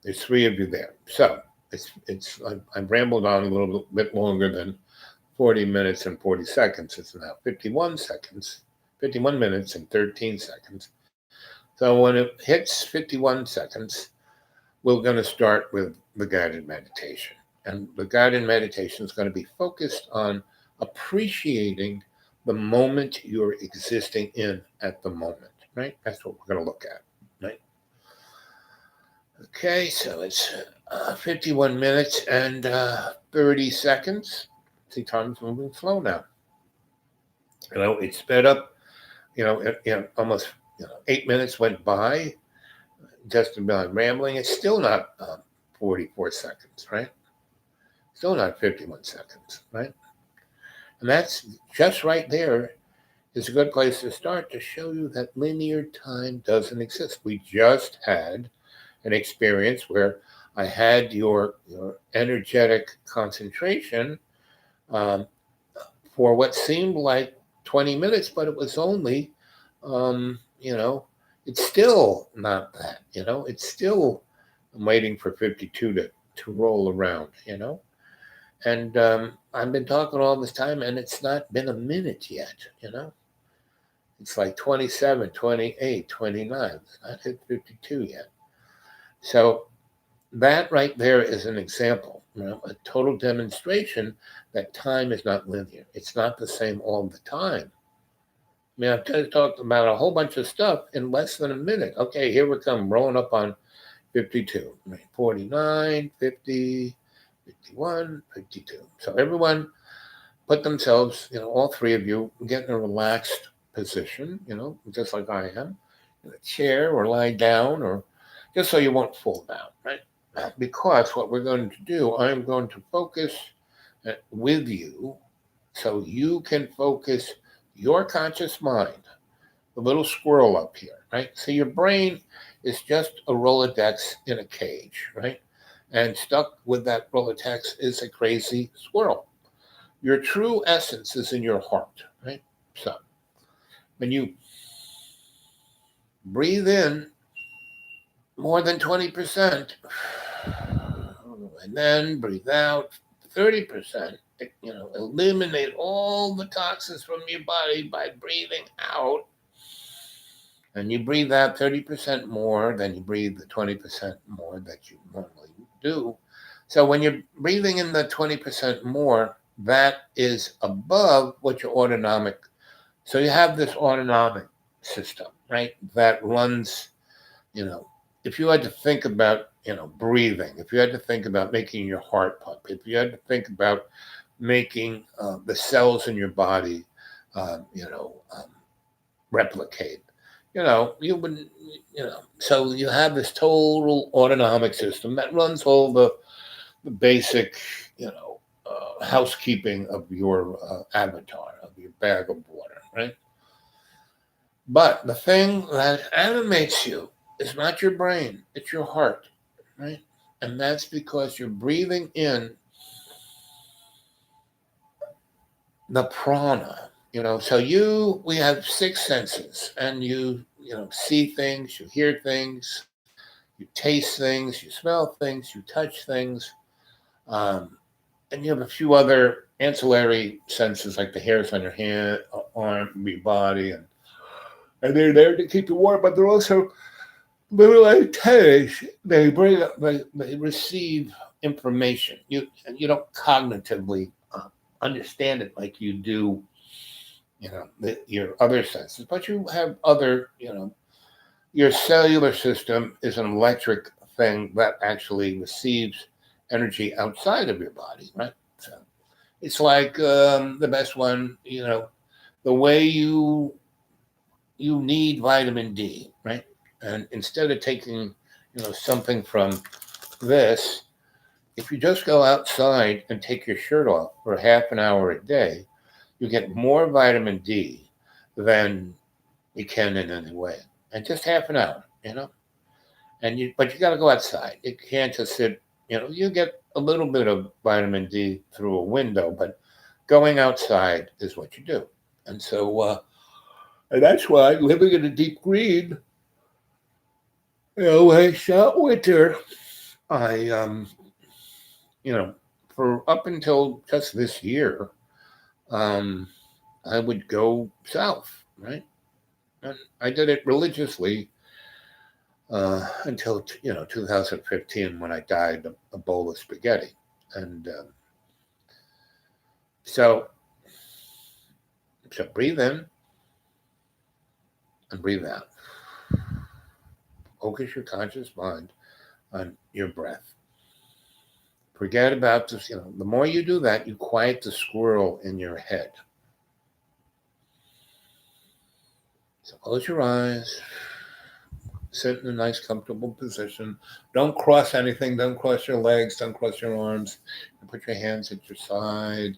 S1: there's 3 of you there. So I've rambled on a little bit longer than 40 minutes and 40 seconds. It's now 51 minutes and 13 seconds. So when it hits 51 seconds, we're going to start with the guided meditation. And the guided meditation is going to be focused on appreciating the moment you're existing in at the moment, right? That's what we're going to look at, right? Okay, so it's 51 minutes and 30 seconds. See, time's moving slow now. It sped up, almost 8 minutes went by just about rambling. It's still not 44 seconds, right? Still not 51 seconds, right? And that's just right there is a good place to start to show you that linear time doesn't exist. We just had an experience where I had your energetic concentration for what seemed like 20 minutes, but it was only, it's still not that, it's still, I'm waiting for 52 to roll around, and I've been talking all this time and it's not been a minute yet, it's like 27, 28, 29, it's not hit 52 yet. So that right there is an example, a total demonstration that time is not linear. It's not the same all the time. I mean, I've just talked about a whole bunch of stuff in less than a minute. Okay, here we come, rolling up on 52, 49, 50, 51, 52. So everyone put themselves, all 3 of you, get in a relaxed position, just like I am, in a chair or lie down, or just so you won't fall down, right? Because what we're going to do, I'm going to focus with you so you can focus your conscious mind, the little squirrel up here, right? So your brain is just a Rolodex in a cage, right? And stuck with that Rolodex is a crazy squirrel. Your true essence is in your heart, right? So when you breathe in more than 20%, and then breathe out 30%, eliminate all the toxins from your body by breathing out. And you breathe out 30% more than you breathe the 20% more that you normally do. So when you're breathing in the 20% more, that is above what your autonomic. So you have this autonomic system, right? That runs, if you had to think about, breathing, if you had to think about making your heart pump, if you had to think about making the cells in your body, replicate, you wouldn't, so you have this total autonomic system that runs all the basic, housekeeping of your avatar, of your bag of water, right? But the thing that animates you is not your brain, it's your heart, right? And that's because you're breathing in the prana, so we have 6 senses, and you see things, you hear things, you taste things, you smell things, you touch things, and you have a few other ancillary senses like the hairs on your hand, arm, your body, and they're there to keep you warm, but they're also But like tennis, they bring up, they receive information. You don't cognitively understand it like you do, your other senses, but you have other, your cellular system is an electric thing that actually receives energy outside of your body, right? So it's like the best one, the way you need vitamin D, right? And instead of taking, something from this, if you just go outside and take your shirt off for half an hour a day, you get more vitamin D than you can in any way. And just half an hour. But you got to go outside. You can't just sit, you get a little bit of vitamin D through a window, but going outside is what you do. And so, and that's why living in a deep green, when it's not winter, I, you know, for up until just this year, um, I would go south, right? And I did it religiously until 2015 when I died of a bowl of spaghetti, and so breathe in and breathe out. Focus your conscious mind on your breath. Forget about this. The more you do that, you quiet the squirrel in your head. So close your eyes. Sit in a nice, comfortable position. Don't cross anything. Don't cross your legs. Don't cross your arms. Put your hands at your side.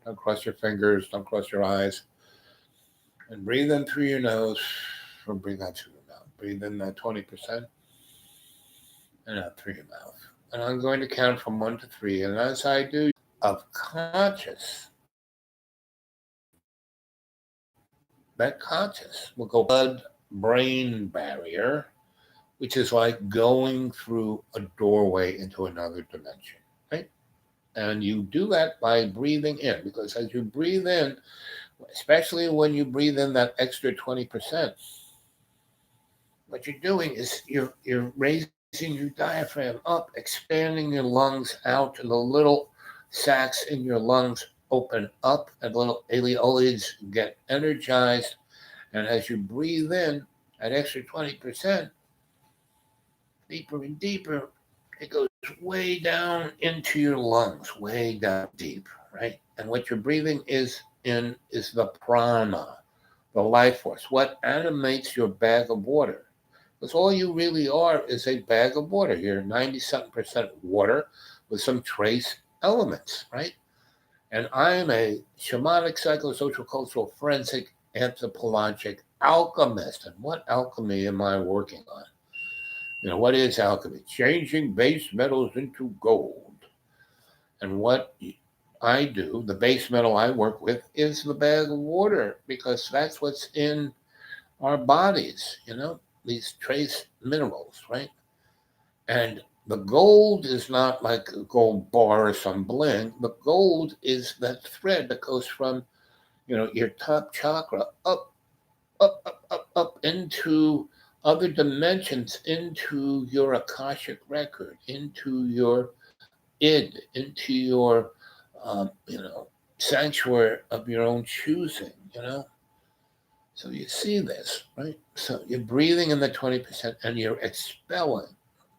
S1: Don't cross your fingers. Don't cross your eyes. And breathe in through your nose or breathe out through your mouth. Breathe in that 20% and out through your mouth. And I'm going to count from 1 to 3. And as I do, of conscious, that conscious will go blood-brain barrier, which is like going through a doorway into another dimension, right? And you do that by breathing in, because as you breathe in, especially when you breathe in that extra 20%, what you're doing is you're raising your diaphragm up, expanding your lungs out, and the little sacs in your lungs open up, and the little alveoli get energized. And as you breathe in that extra 20%, deeper and deeper, it goes way down into your lungs, way down deep, right? And what you're breathing in is the prana, the life force, what animates your bag of water. Because all you really are is a bag of water. You're 90-something% water with some trace elements, right? And I am a shamanic, psychosocial, cultural, forensic, anthropologic alchemist. And what alchemy am I working on? What is alchemy? Changing base metals into gold. And what I do, the base metal I work with, is the bag of water, because that's what's in our bodies, these trace minerals, right? And the gold is not like a gold bar or some bling. The gold is that thread that goes from, your top chakra up into other dimensions, into your Akashic record, into your id, into your, sanctuary of your own choosing. So you see this, right? So you're breathing in the 20% and you're expelling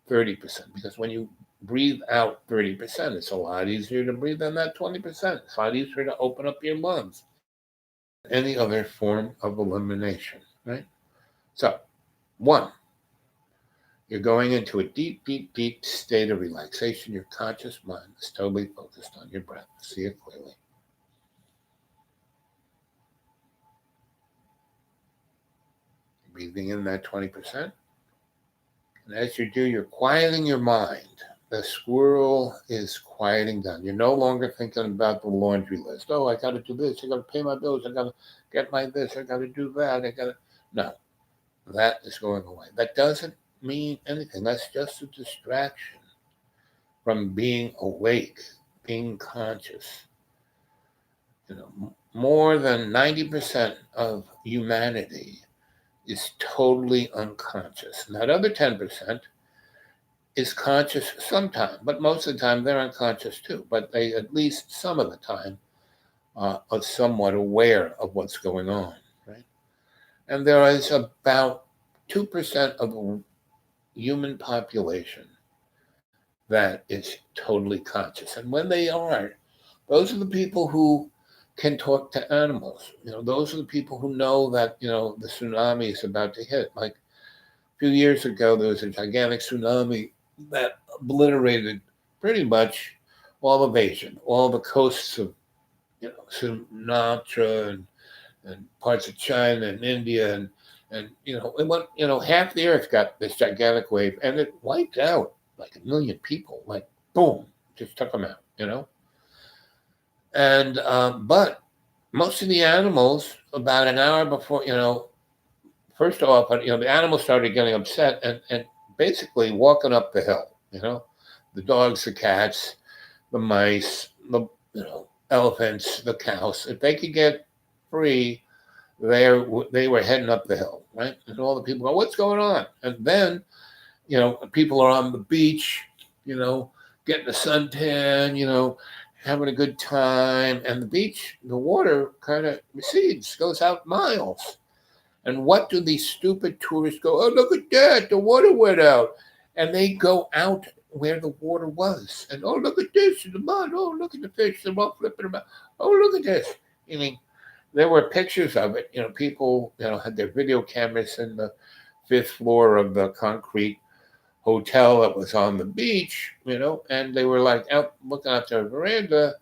S1: 30%, because when you breathe out 30%, it's a lot easier to breathe in that 20%. It's a lot easier to open up your lungs. Any other form of elimination, right? So, 1, you're going into a deep, deep, deep state of relaxation. Your conscious mind is totally focused on your breath. See it clearly. Breathing in that 20%. And as you do, you're quieting your mind. The squirrel is quieting down. You're no longer thinking about the laundry list. Oh, I got to do this. I got to pay my bills. I got to get my this. I got to do that. No, that is going away. That doesn't mean anything. That's just a distraction from being awake, being conscious. More than 90% of humanity is totally unconscious. And that other 10% is conscious sometime, but most of the time they're unconscious too. But they, at least some of the time, are somewhat aware of what's going on, right? And there is about 2% of the human population that is totally conscious. And when they are, those are the people who can talk to animals. Those are the people who know that, the tsunami is about to hit. Like a few years ago, there was a gigantic tsunami that obliterated pretty much all of Asia, all the coasts of, Sumatra and parts of China and India and it went, half the earth got this gigantic wave and it wiped out like 1 million people, like boom, just took them out. And but most of the animals, about an hour before, first off, the animals started getting upset and basically walking up the hill. The dogs, the cats, the mice, the elephants, the cows. If they could get free, they were heading up the hill, right? And all the people go, "What's going on?" And then, people are on the beach, getting a suntan, having a good time, and the beach, the water kind of recedes, goes out miles. And what do these stupid tourists go? "Oh, look at that! The water went out," and they go out where the water was, and "Oh, look at this in the mud! Oh, look at the fish! They're all flipping about! Oh, look at this!" I mean, there were pictures of it. People, had their video cameras in the fifth floor of the concrete hotel that was on the beach, and they were like out looking out their veranda,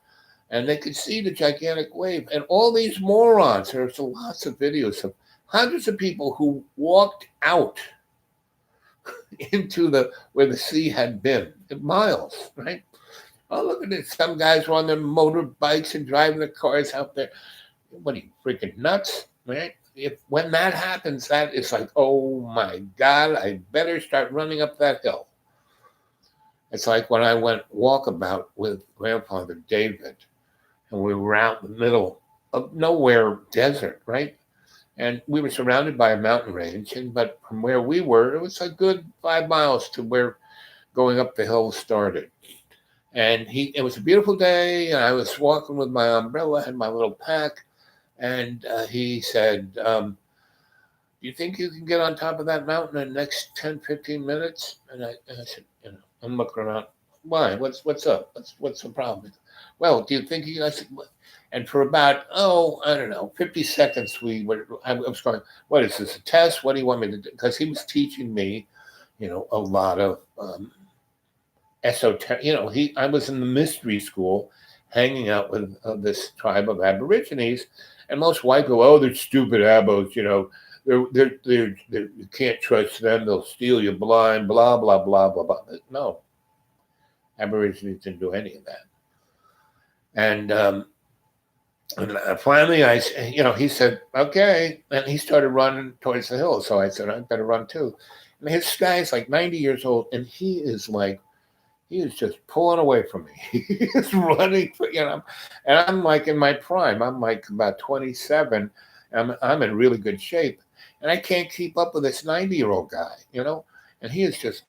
S1: and they could see the gigantic wave. And all these morons, there's lots of videos of hundreds of people who walked out into where the sea had been, miles, right? "Oh, look at this. Some guys were on their motorbikes and driving the cars out there." What are you, freaking nuts, right? When that happens, that is like, oh my God, I better start running up that hill. It's like when I went walkabout with Grandfather David, and we were out in the middle of nowhere desert, right? And we were surrounded by a mountain range, but from where we were, it was a good 5 miles to where going up the hill started. And it was a beautiful day, and I was walking with my umbrella and my little pack, and he said, "Do you think you can get on top of that mountain in the next 10, 15 minutes?" And I said, I'm looking around. "Why? What's up? What's the problem?" "Well, do you think you?" I said, "What?" And for about, I don't know, 50 seconds, I was going, "What is this, a test? What do you want me to do?" Because he was teaching me, a lot of esoteric, I was in the mystery school hanging out with this tribe of Aborigines, and most white people, "Oh, they're stupid abos, you can't trust them, they'll steal you blind, blah, blah, blah, blah, blah." No, Aborigines didn't do any of that. And finally, he said, "Okay," and he started running towards the hill. So I said, "I better run too." And his guy's like 90 years old, and he is just pulling away from me. He is running, and I'm like in my prime. I'm like about 27. I'm in really good shape, and I can't keep up with this 90-year-old guy, and he is just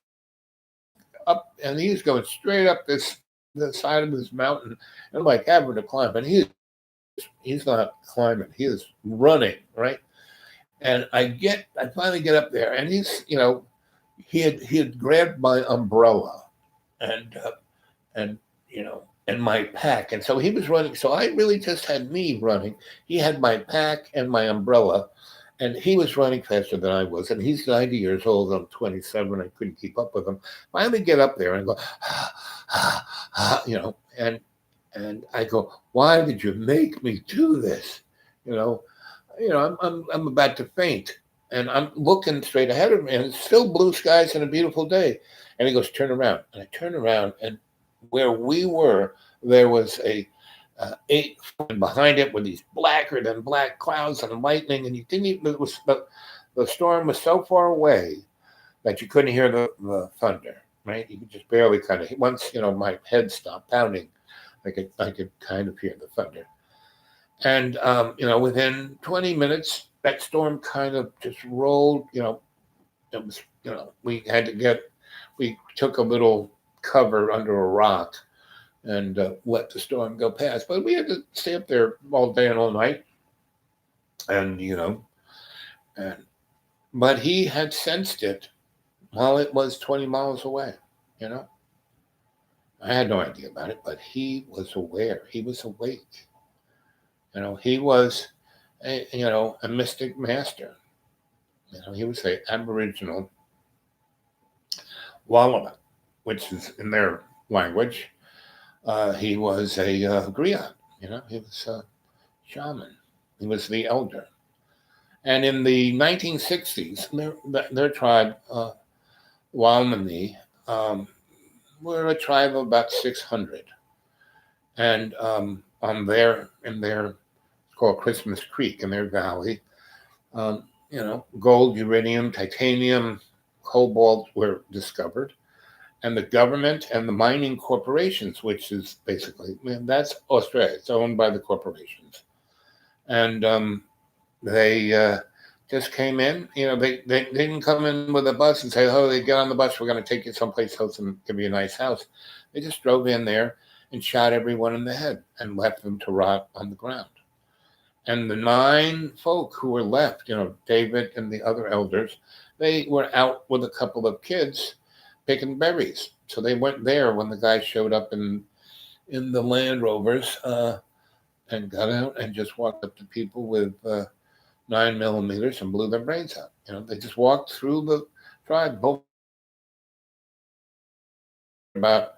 S1: up, and he's going straight up the side of this mountain, and I'm like having to climb, and he's not climbing, he is running, right? And I finally get up there, and he had grabbed my umbrella and and my pack, and so he was running. So I really just had me running. He had my pack and my umbrella, and he was running faster than I was. And he's 90 years old. I'm 27. I couldn't keep up with him. Finally, get up there and go, and I go, "Why did you make me do this?" I'm about to faint, and I'm looking straight ahead of me, and it's still blue skies and a beautiful day. And he goes, "Turn around." And I turn around, and where we were, there was a 8 foot behind it with these blacker than black clouds and lightning, and you didn't even. The storm was so far away that you couldn't hear the thunder. Right, you could just barely kind of. Once my head stopped pounding, I could kind of hear the thunder. And within 20 minutes, that storm kind of just rolled. It was, we took a little cover under a rock and let the storm go past. But we had to stay up there all day and all night, and and but he had sensed it while it was 20 miles away. You know, I had no idea about it, but he was aware. He was awake. He was a mystic master. He was a Aboriginal Wallaman, which is in their language. He was a griot. He was a shaman. He was the elder. And in the 1960s, their tribe, Walmani, were a tribe of about 600. And in their, it's called Christmas Creek, in their valley, gold, uranium, titanium, cobalt were discovered. And the government and the mining corporations, which is basically, that's Australia. It's owned by the corporations. And they just came in. They didn't come in with a bus and say, "Oh, they get on the bus. We're going to take you someplace else and give you a nice house." They just drove in there and shot everyone in the head and left them to rot on the ground. And the 9 folk who were left, David and the other elders, they were out with a couple of kids picking berries. So they went there when the guy showed up in the Land Rovers and got out and just walked up to people with 9mm and blew their brains out. They just walked through the tribe. About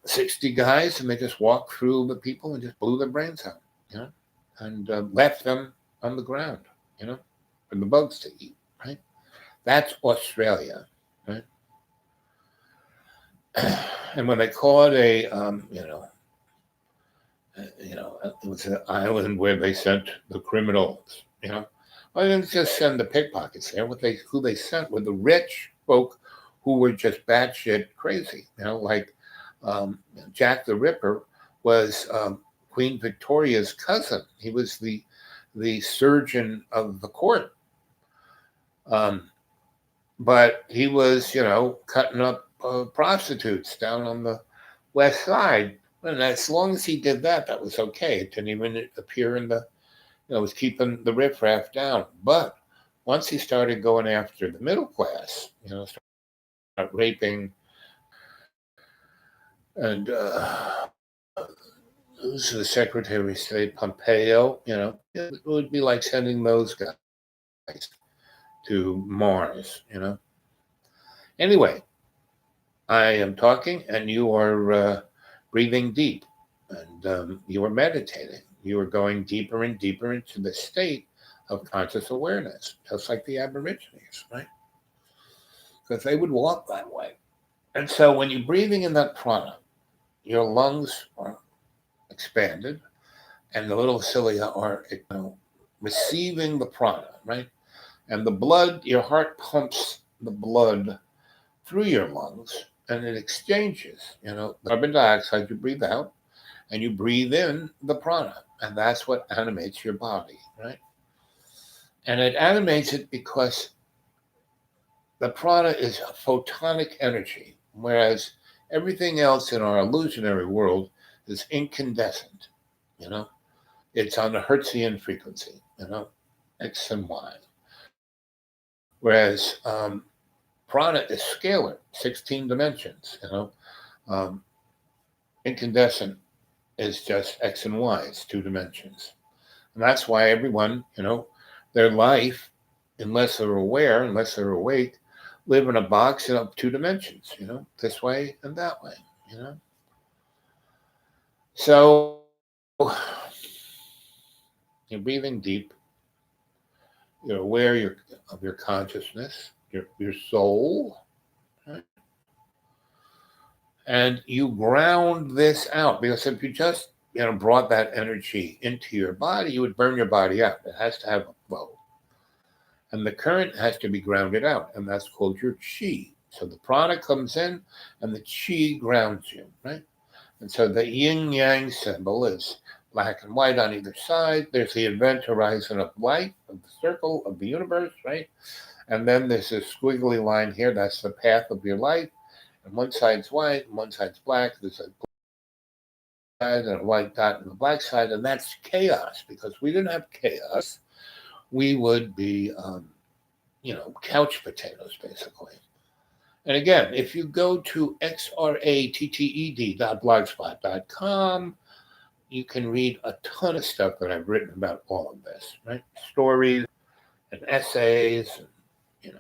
S1: 60 guys, and they just walked through the people and just blew their brains out, and left them on the ground, for the bugs to eat, right? That's Australia, right? And when they call it it was an island where they sent the criminals, well, they didn't just send the pickpockets there. Who they sent were the rich folk who were just batshit crazy, like Jack the Ripper was Queen Victoria's cousin. He was the surgeon of the court. But he was, cutting up prostitutes down on the west side. And as long as he did that, that was okay. It didn't even appear in the, it was keeping the riffraff down. But once he started going after the middle class, start raping, and who's the Secretary of State, Pompeo, it would be like sending those guys to Mars, Anyway, I am talking and you are breathing deep, and you are meditating. You are going deeper and deeper into the state of conscious awareness, just like the Aborigines, right? Because they would walk that way. And so when you're breathing in that prana, your lungs are expanded and the little cilia are receiving the prana, right? And the blood, your heart pumps the blood through your lungs and it exchanges, the carbon dioxide you breathe out and you breathe in the prana. And that's what animates your body, right? And it animates it because the prana is photonic energy, whereas everything else in our illusionary world is incandescent, It's on a Hertzian frequency, X and Y. Whereas prana is scalar, 16 dimensions, Incandescent is just X and Y, it's 2 dimensions. And that's why everyone, their life, unless they're aware, unless they're awake, live in a box of 2 dimensions, this way and that way, So you're breathing deep. You're aware of your consciousness, your soul, right? And you ground this out, because if you just brought that energy into your body, you would burn your body out. It has to have a flow, and the current has to be grounded out, and that's called your chi. So the prana comes in, and the chi grounds you, right? And so the yin-yang symbol is black and white on either side. There's the event horizon of light, of the circle of the universe, right? And then there's this squiggly line here. That's the path of your life. And one side's white, and one side's black. There's a black side and a white dot on the black side, and that's chaos. Because we didn't have chaos, we would be, couch potatoes, basically. And again, if you go to xratted.blogspot.com, you can read a ton of stuff that I've written about all of this, right? Stories and essays, you know.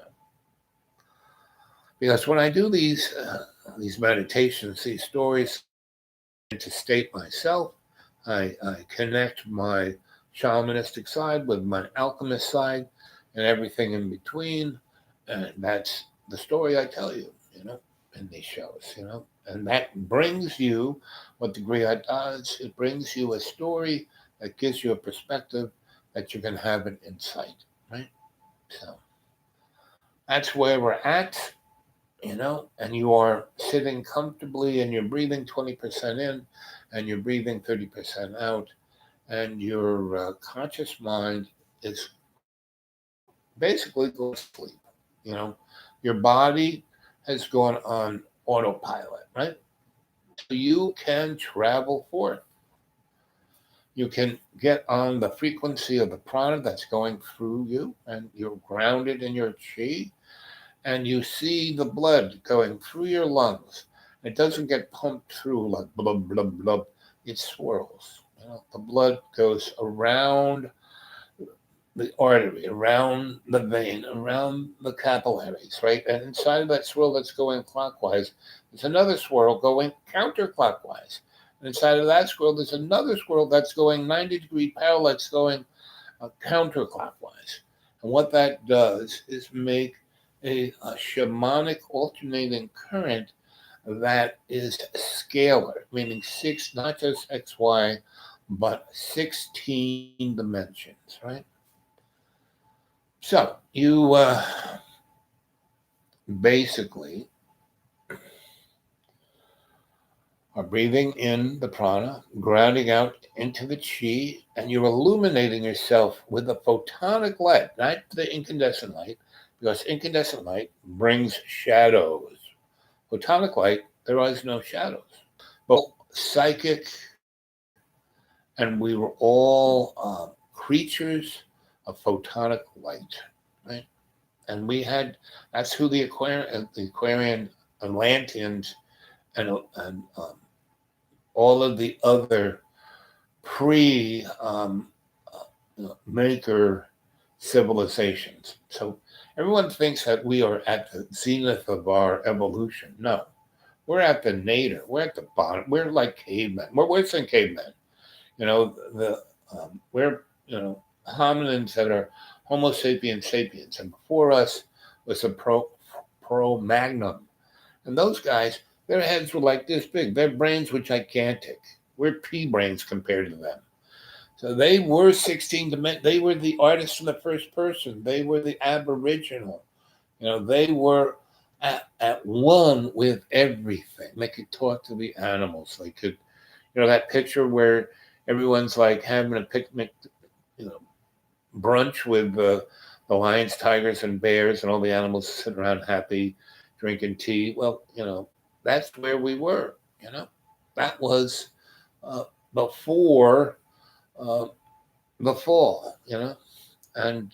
S1: Because when I do these meditations, these stories, to state myself, I connect my shamanistic side with my alchemist side and everything in between, and that's the story I tell you, in these shows, and that brings you what the Griot does. It brings you a story that gives you a perspective that you can have an insight, right? So that's where we're at, and you are sitting comfortably and you're breathing 20% in and you're breathing 30% out, and your conscious mind is basically going to sleep. Your body has gone on autopilot, right? So you can travel forth. You can get on the frequency of the prana that's going through you, and you're grounded in your chi, and you see the blood going through your lungs. It doesn't get pumped through like blub, blub, blub. It swirls. The blood goes around the artery, around the vein, around the capillaries, right? And inside of that swirl that's going clockwise, there's another swirl going counterclockwise. And inside of that swirl, there's another swirl that's going 90-degree parallel, that's going counterclockwise. And what that does is make a shamanic alternating current that is scalar, meaning six, not just XY, but 16 dimensions, right? So you basically are breathing in the prana, grounding out into the chi, and you're illuminating yourself with a photonic light, not the incandescent light, because incandescent light brings shadows. Photonic light, there is no shadows. But psychic, and we were all creatures of photonic light, right? And we had, that's who the Aquarian Atlanteans and all of the other pre-maker civilizations. So everyone thinks that we are at the zenith of our evolution. No, we're at the nadir. We're at the bottom. We're like cavemen. We're worse than cavemen. We're hominins that are Homo sapiens sapiens, and before us was a Cro-Magnon, and those guys, their heads were like this big. Their brains were gigantic. We're pea brains compared to them. So they were 16 dimensions. They were the artists in the first person. They were the aboriginal. They were at one with everything. They could talk to the animals. They could, that picture where everyone's like having a picnic, brunch with the lions, tigers, and bears, and all the animals sitting around happy, drinking tea. Well, that's where we were. That was before the fall. And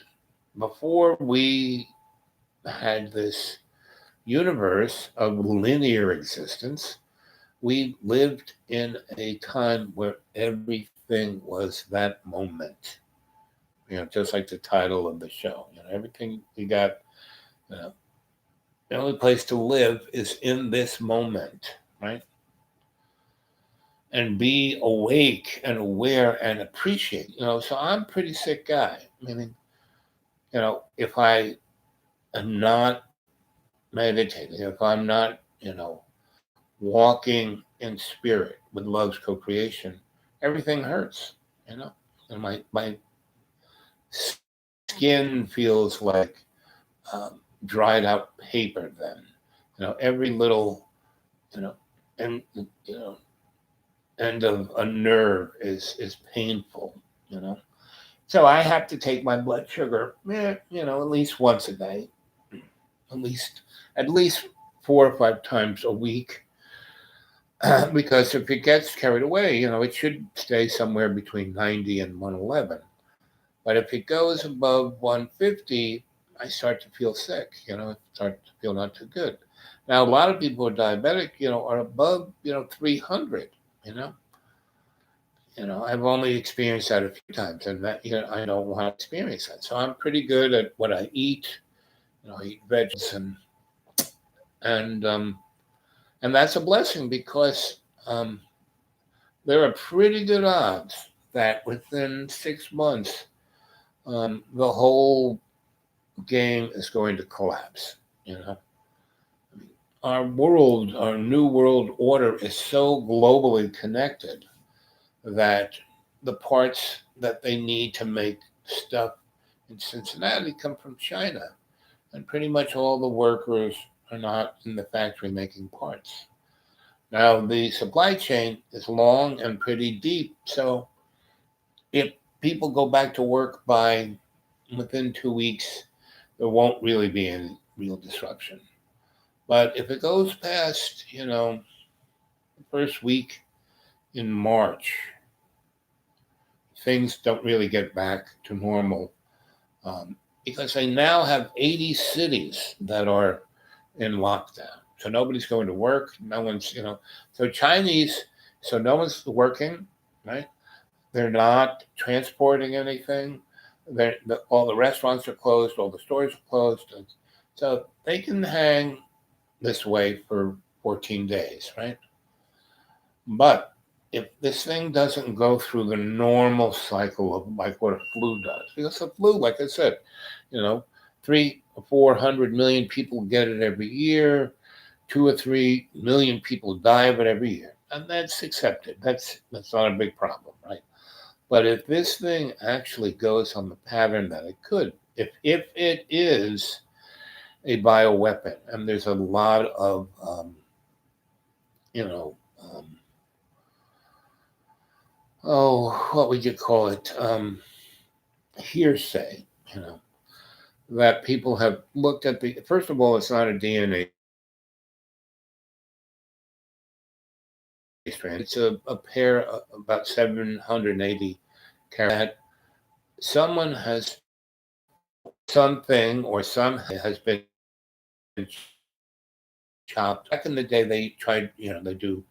S1: before we had this universe of linear existence, we lived in a time where everything was that moment. Just like the title of the show. Everything you got, the only place to live is in this moment, right? And be awake and aware and appreciate. So I'm a pretty sick guy. Meaning, if I am not meditating, if I'm not, walking in spirit with love's co-creation, everything hurts, and my skin feels like um, dried out paper then. Every little, and end of a nerve is painful, So I have to take my blood sugar, at least once a day, at least at least 4 or 5 times a week, because if it gets carried away, it should stay somewhere between 90 and 111. But if it goes above 150, I start to feel sick, start to feel not too good. Now, a lot of people who are diabetic, are above, 300, you know. I've only experienced that a few times, and that, I don't want to experience that. So I'm pretty good at what I eat. I eat veggies and um, and that's a blessing because um, there are pretty good odds that within 6 months the whole game is going to collapse. You know, our new world order is so globally connected that the parts that they need to make stuff in Cincinnati come from China, and pretty much all the workers are not in the factory making parts. Now, the supply chain is long and pretty deep, so if people go back to work by within 2 weeks, there won't really be any real disruption. But if it goes past, the first week in March, things don't really get back to normal um, because they now have 80 cities that are in lockdown. So nobody's going to work. No one's, so so no one's working, right? They're not transporting anything. All the restaurants are closed, all the stores are closed. And so they can hang this way for 14 days, right? But if this thing doesn't go through the normal cycle of like what a flu does, because the flu, like I said, you know, 300 or 400 million people get it every year, 2 or 3 million people die of it every year, and that's accepted. That's not a big problem, right? But if this thing actually goes on the pattern that it could, if it is a bioweapon, and there's a lot of you know. What would you call it? Hearsay, you know, that people have looked at first of all, it's not a DNA strand. It's a pair of about 780 characters that someone has, something or some has been chopped. Back in the day, they tried, they do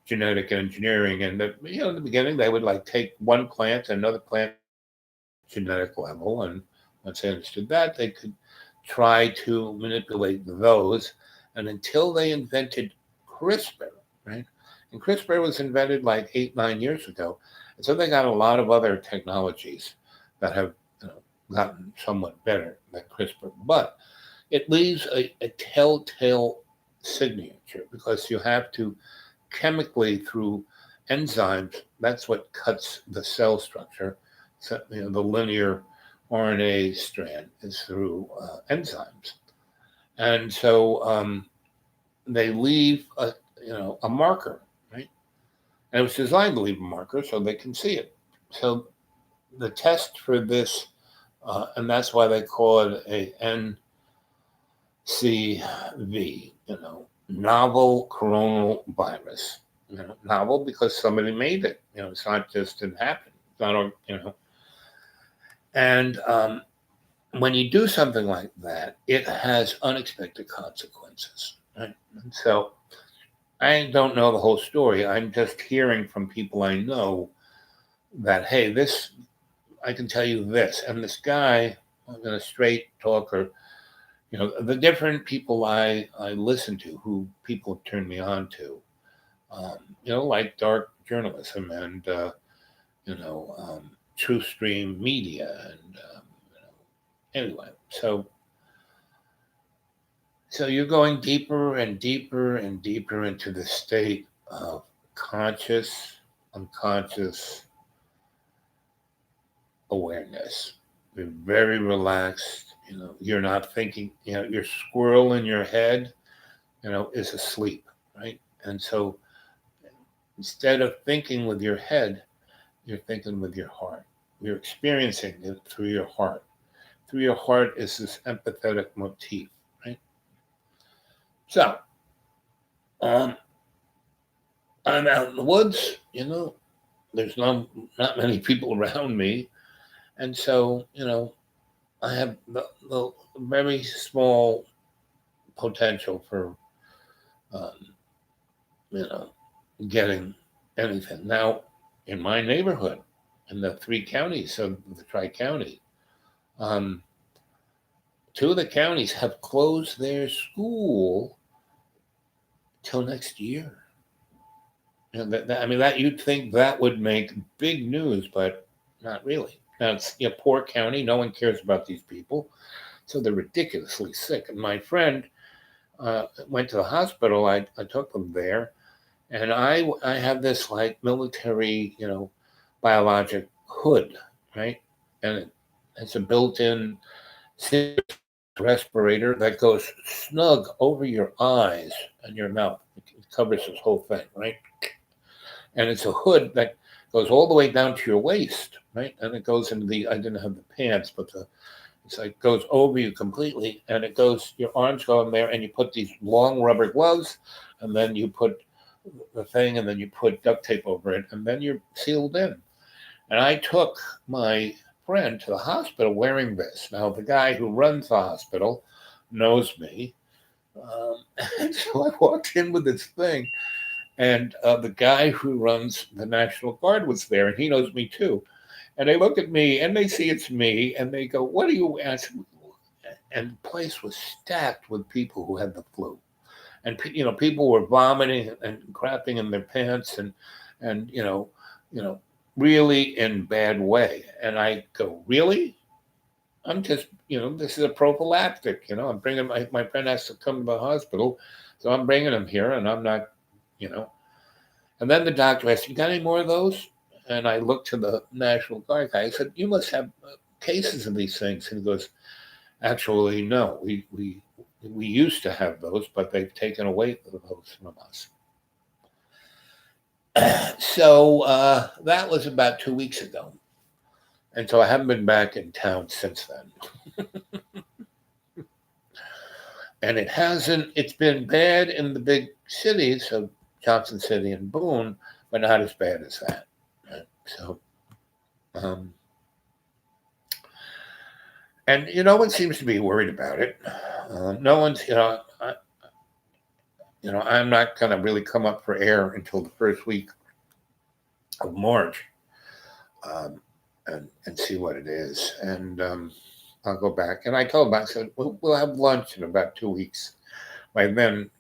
S1: genetic engineering. And, in the beginning, they would like take one plant, another plant, genetic level. And once they understood that, they could try to manipulate those. And until they invented CRISPR, right? And CRISPR was invented like 8, 9 years ago. And so they got a lot of other technologies that have gotten somewhat better than CRISPR. But it leaves a telltale signature because you have to chemically through enzymes. That's what cuts the cell structure. So, the linear RNA strand is through enzymes, and so they leave a marker, right? And it was designed to leave a marker so they can see it. So the test for this, and that's why they call it a NCV, novel coronal virus. Novel because somebody made it. It's not just it happened. It's not, and when you do something like that, it has unexpected consequences. Right? And so I don't know the whole story. I'm just hearing from people I know that, hey, this, I can tell you this. And this guy, I'm going to straight talker, the different people I listen to, who people turn me on to, like dark journalism and, you know, um, true stream media. And anyway, so you're going deeper and deeper and deeper into the state of conscious, unconscious awareness. You're very relaxed. You're not thinking. Your squirrel in your head, is asleep, right? And so instead of thinking with your head, you're thinking with your heart, you're experiencing it through your heart. Through your heart is this empathetic motif, right? So, um, I'm out in the woods, there's not many people around me. And so, I have the very small potential for, um, you know, getting anything. Now, in my neighborhood, in the three counties of the Tri County, um, two of the counties have closed their school till next year. I mean, that you'd think that would make big news, but not really. Now, it's a poor county. No one cares about these people. So they're ridiculously sick. And my friend went to the hospital. I took them there. And I have this like military, biologic hood, right? And it's a built-in respirator that goes snug over your eyes and your mouth. It covers this whole thing, right? And it's a hood that goes all the way down to your waist, right? And it goes into I didn't have the pants, but it's like goes over you completely, and it goes, your arms go in there, and you put these long rubber gloves, and then you put the thing, and then you put duct tape over it, and then you're sealed in. And I took my friend to the hospital wearing this. Now, the guy who runs the hospital knows me. And so I walked in with this thing, and the guy who runs the National Guard was there, and he knows me too. And they look at me, and they see it's me, and they go, "What are you asking?" And the place was stacked with people who had the flu, and people were vomiting and crapping in their pants, and really in bad way. And I go, "Really? I'm just, this is a prophylactic. I'm bringing my friend has to come to the hospital, so I'm bringing him here, and I'm not, you know." And then the doctor asked, "You got any more of those?" And I looked to the National Guard guy. I said, "You must have cases of these things." And he goes, "Actually, no. We used to have those, but they've taken away those from us." So that was about 2 weeks ago. And so I haven't been back in town since then. And it's been bad in the big cities of Johnson City and Boone, but not as bad as that. Right? So, and no one seems to be worried about it. No one's, I'm not going to really come up for air until the first week of March, and see what it is. And I'll go back. And I told him, I said, we'll have lunch in about 2 weeks. By then,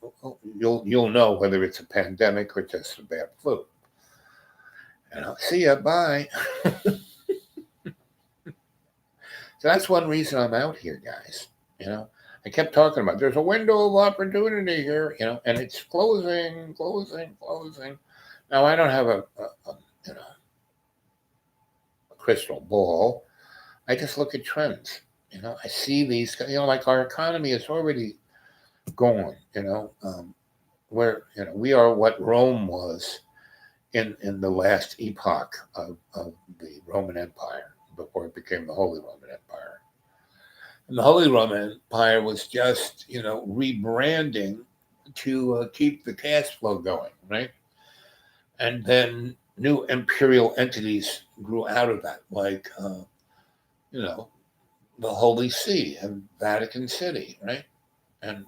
S1: you'll know whether it's a pandemic or just a bad flu. And I'll see you. Bye. So that's one reason I'm out here, guys. I kept talking about there's a window of opportunity here, and it's closing. Now I don't have a crystal ball. I just look at trends. I see these. Like our economy is already gone. Where we are what Rome was in the last epoch of the Roman Empire before it became the Holy Roman Empire. And the Holy Roman Empire was just rebranding to keep the cash flow going, right? And then new imperial entities grew out of that, like the Holy See and Vatican City, right? And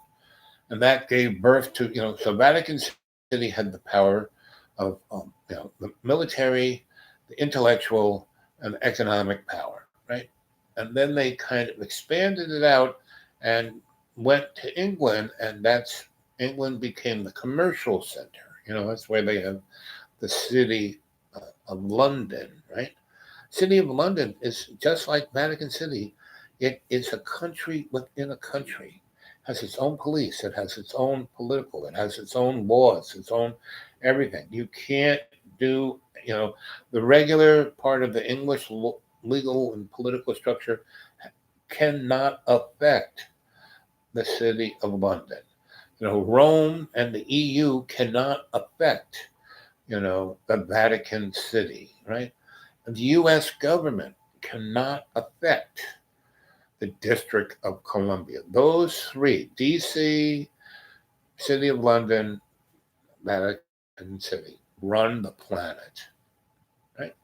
S1: that gave birth to so Vatican City had the power of the military, the intellectual, and the economic power, right? And then they kind of expanded it out and went to England, and England became the commercial center. That's where they have the city of London, right? City of London is just like Vatican City. It is a country within a country. It has its own police. It has its own political. It has its own laws. Its own everything. You can't do the regular part of the English legal and political structure cannot affect the city of London. Rome and the EU cannot affect the Vatican City, right? And the U.S. government cannot affect the District of Columbia. Those three, DC, City of London, Vatican City, run the planet. Right?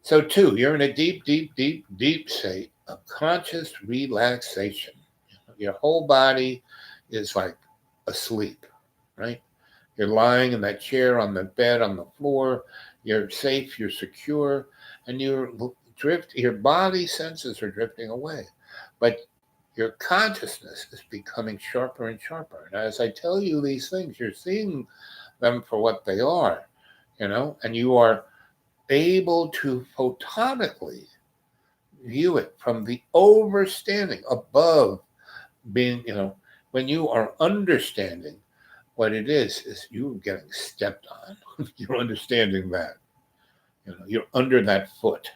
S1: So, two, you're in a deep, deep, deep, deep state of conscious relaxation. Your whole body is like asleep, right? You're lying in that chair, on the bed, on the floor. You're safe, you're secure, and your body senses are drifting away. But your consciousness is becoming sharper and sharper. And as I tell you these things, you're seeing them for what they are, and you are able to photonically view it from the overstanding above being, when you are understanding what it is you're getting stepped on. You're understanding that. You're under that foot.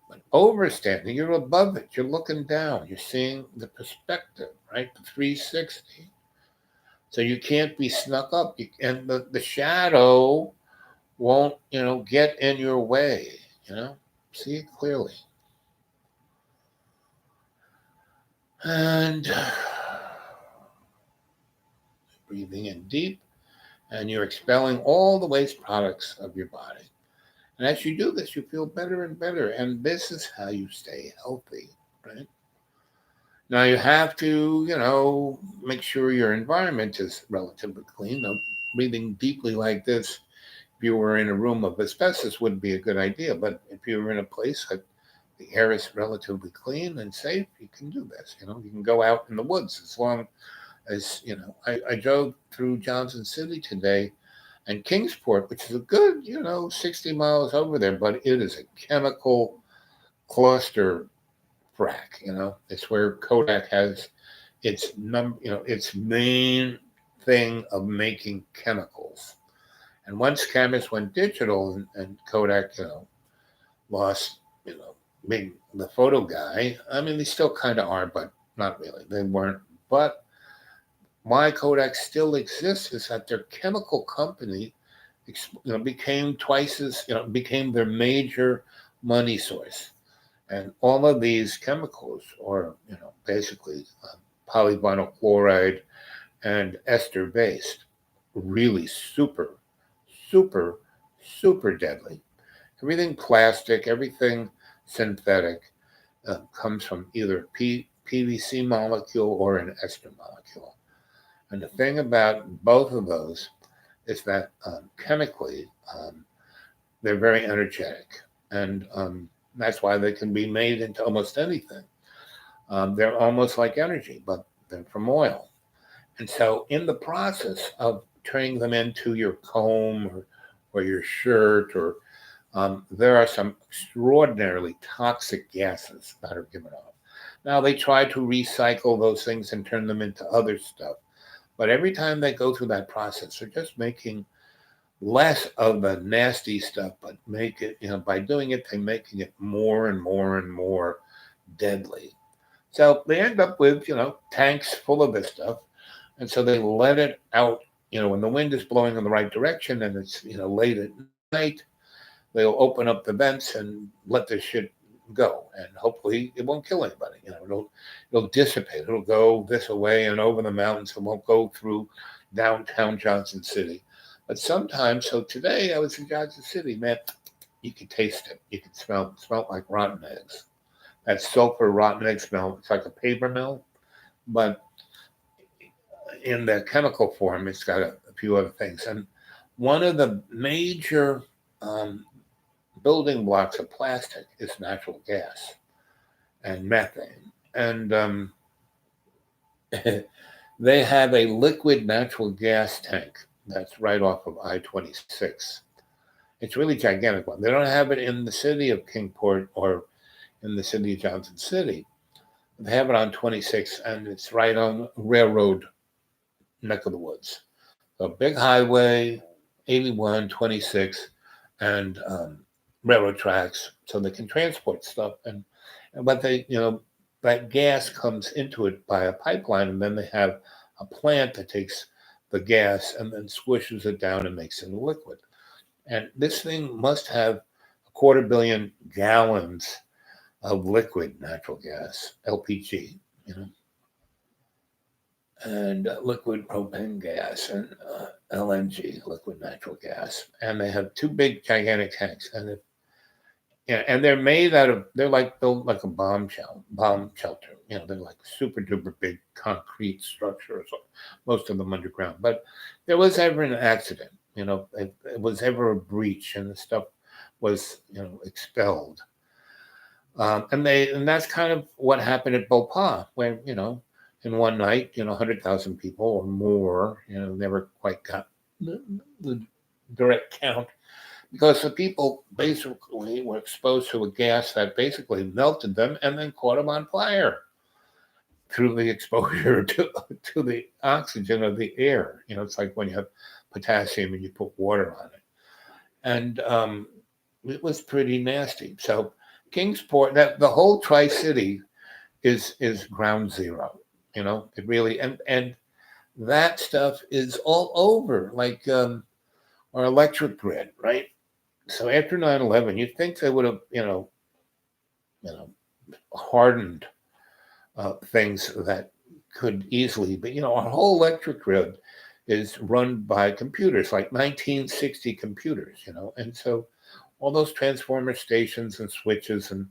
S1: But overstanding, you're above it. You're looking down. You're seeing the perspective, right? The 360. So you can't be snuck up. And the shadow won't, get in your way, See it clearly. And breathing in deep, and you're expelling all the waste products of your body. And as you do this, you feel better and better. And this is how you stay healthy, right? Now you have to, make sure your environment is relatively clean. Now, breathing deeply like this, if you were in a room of asbestos, wouldn't be a good idea. But if you were in a place that the air is relatively clean and safe, you can do this. You can go out in the woods as long as, I drove through Johnson City today and Kingsport, which is a good, 60 miles over there, but it is a chemical cluster frack. It's where Kodak has its its main thing of making chemicals. And once cameras went digital and Kodak, lost, being the photo guy. I mean, they still kind of are, but not really. They weren't. But why Kodak still exists is that their chemical company, became twice as, became their major money source. And all of these chemicals are, basically polyvinyl chloride and ester based, really super, super, super deadly. Everything plastic, everything synthetic comes from either PVC molecule or an ester molecule. And the thing about both of those is that chemically, they're very energetic. And that's why they can be made into almost anything. They're almost like energy, but they're from oil. And so, in the process of turning them into your comb or your shirt, or there are some extraordinarily toxic gases that are given off. Now, they try to recycle those things and turn them into other stuff. But every time they go through that process, they're just making less of the nasty stuff, but make it, by doing it, they're making it more and more and more deadly. So they end up with, tanks full of this stuff. And so they let it out, when the wind is blowing in the right direction and it's, late at night, they'll open up the vents and let this shit go. And hopefully it won't kill anybody. It'll dissipate. It'll go this away and over the mountains. It won't go through downtown Johnson City. But sometimes, so today I was in Johnson City, man, you could taste it. You could smell like rotten eggs. That sulfur rotten egg smell, it's like a paper mill, but in the chemical form, it's got a few other things. And one of the major building blocks of plastic is natural gas and methane. And they have a liquid natural gas tank that's right off of I-26. It's really gigantic one. They don't have it in the city of Kingsport or in the city of Johnson City. They have it on 26, and it's right on railroad neck of the woods. So big highway, 81, 26, and railroad tracks, so they can transport stuff. But they, that gas comes into it by a pipeline, and then they have a plant that takes the gas and then squishes it down and makes it a liquid. And this thing must have, quarter billion gallons of liquid natural gas, LPG, you know, and liquid propane gas and LNG, liquid natural gas. And they have two big, gigantic tanks. And yeah, and they're made out of, they're like built like a bomb shelter. You know, they're like super duper big concrete structures, most of them underground. But there was ever an accident, you know, it was ever a breach and the stuff was, you know, expelled. And that's kind of what happened at Bhopal, where, you know, in one night, you know, 100,000 people or more, you know, never quite got the direct count because the people basically were exposed to a gas that basically melted them and then caught them on fire through the exposure to the oxygen of the air. You know, it's like when you have potassium and you put water on it. And it was pretty nasty. So Kingsport, that the whole Tri-City is ground zero. You know, it really and that stuff is all over, like our electric grid, right? So after 9/11, you'd think they would have, hardened things that could easily be, you know, our whole electric grid is run by computers, like 1960 computers, you know, and so all those transformer stations and switches and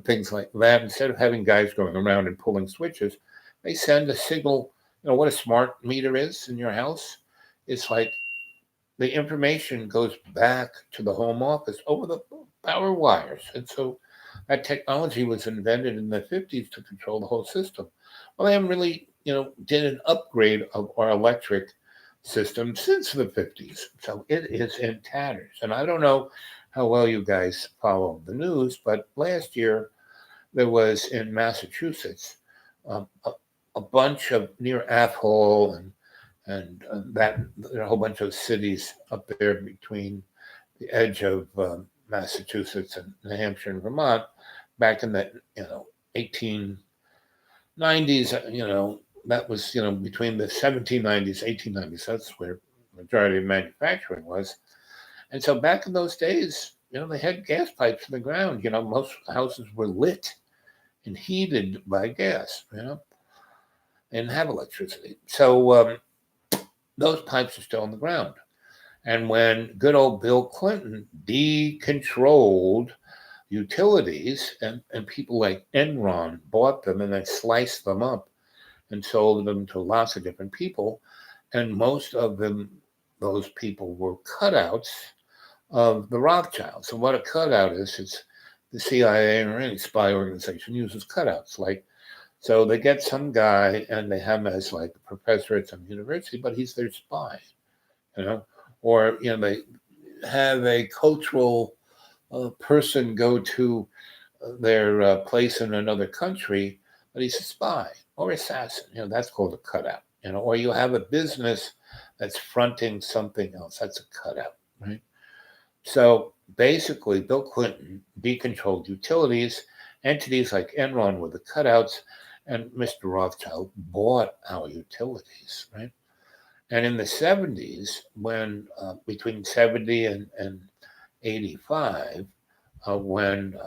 S1: things like that, instead of having guys going around and pulling switches, they send a signal. You know what a smart meter is in your house? It's like the information goes back to the home office over the power wires. And so that technology was invented in the 50s to control the whole system. Well, they haven't really, you know, did an upgrade of our electric system since the 50s. So it is in tatters. And I don't know how well you guys follow the news, but last year there was in Massachusetts a bunch of near Athol and that there are a whole bunch of cities up there between the edge of Massachusetts and New Hampshire and Vermont back in the 1890s. That was between the 1790s, 1890s. That's where the majority of manufacturing was. And so back in those days, they had gas pipes in the ground. Most houses were lit and heated by gas. And have electricity. So those pipes are still in the ground. And when good old Bill Clinton decontrolled utilities and people like Enron bought them and then sliced them up and sold them to lots of different people, and most of them, those people were cutouts of the Rothschilds. So what a cutout is, it's the CIA or any spy organization uses cutouts. So they get some guy and they have him as like a professor at some university, but he's their spy, or they have a cultural person go to their place in another country, but he's a spy or assassin. That's called a cutout. Or you have a business that's fronting something else. That's a cutout, right? So basically, Bill Clinton decontrolled utilities, entities like Enron were the cutouts, and Mr. Rothschild bought our utilities, right? And in the 70s, when between 70 and 85, when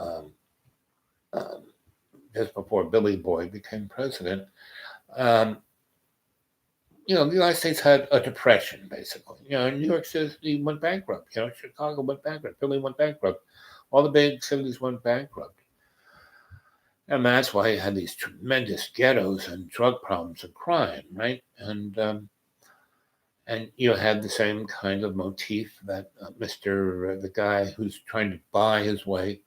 S1: just before Billy Boyd became president, the United States had a depression, basically. New York City went bankrupt. Chicago went bankrupt. Philly went bankrupt. All the big cities went bankrupt. And that's why you had these tremendous ghettos and drug problems and crime, right? And you had the same kind of motif that the guy who's trying to buy his way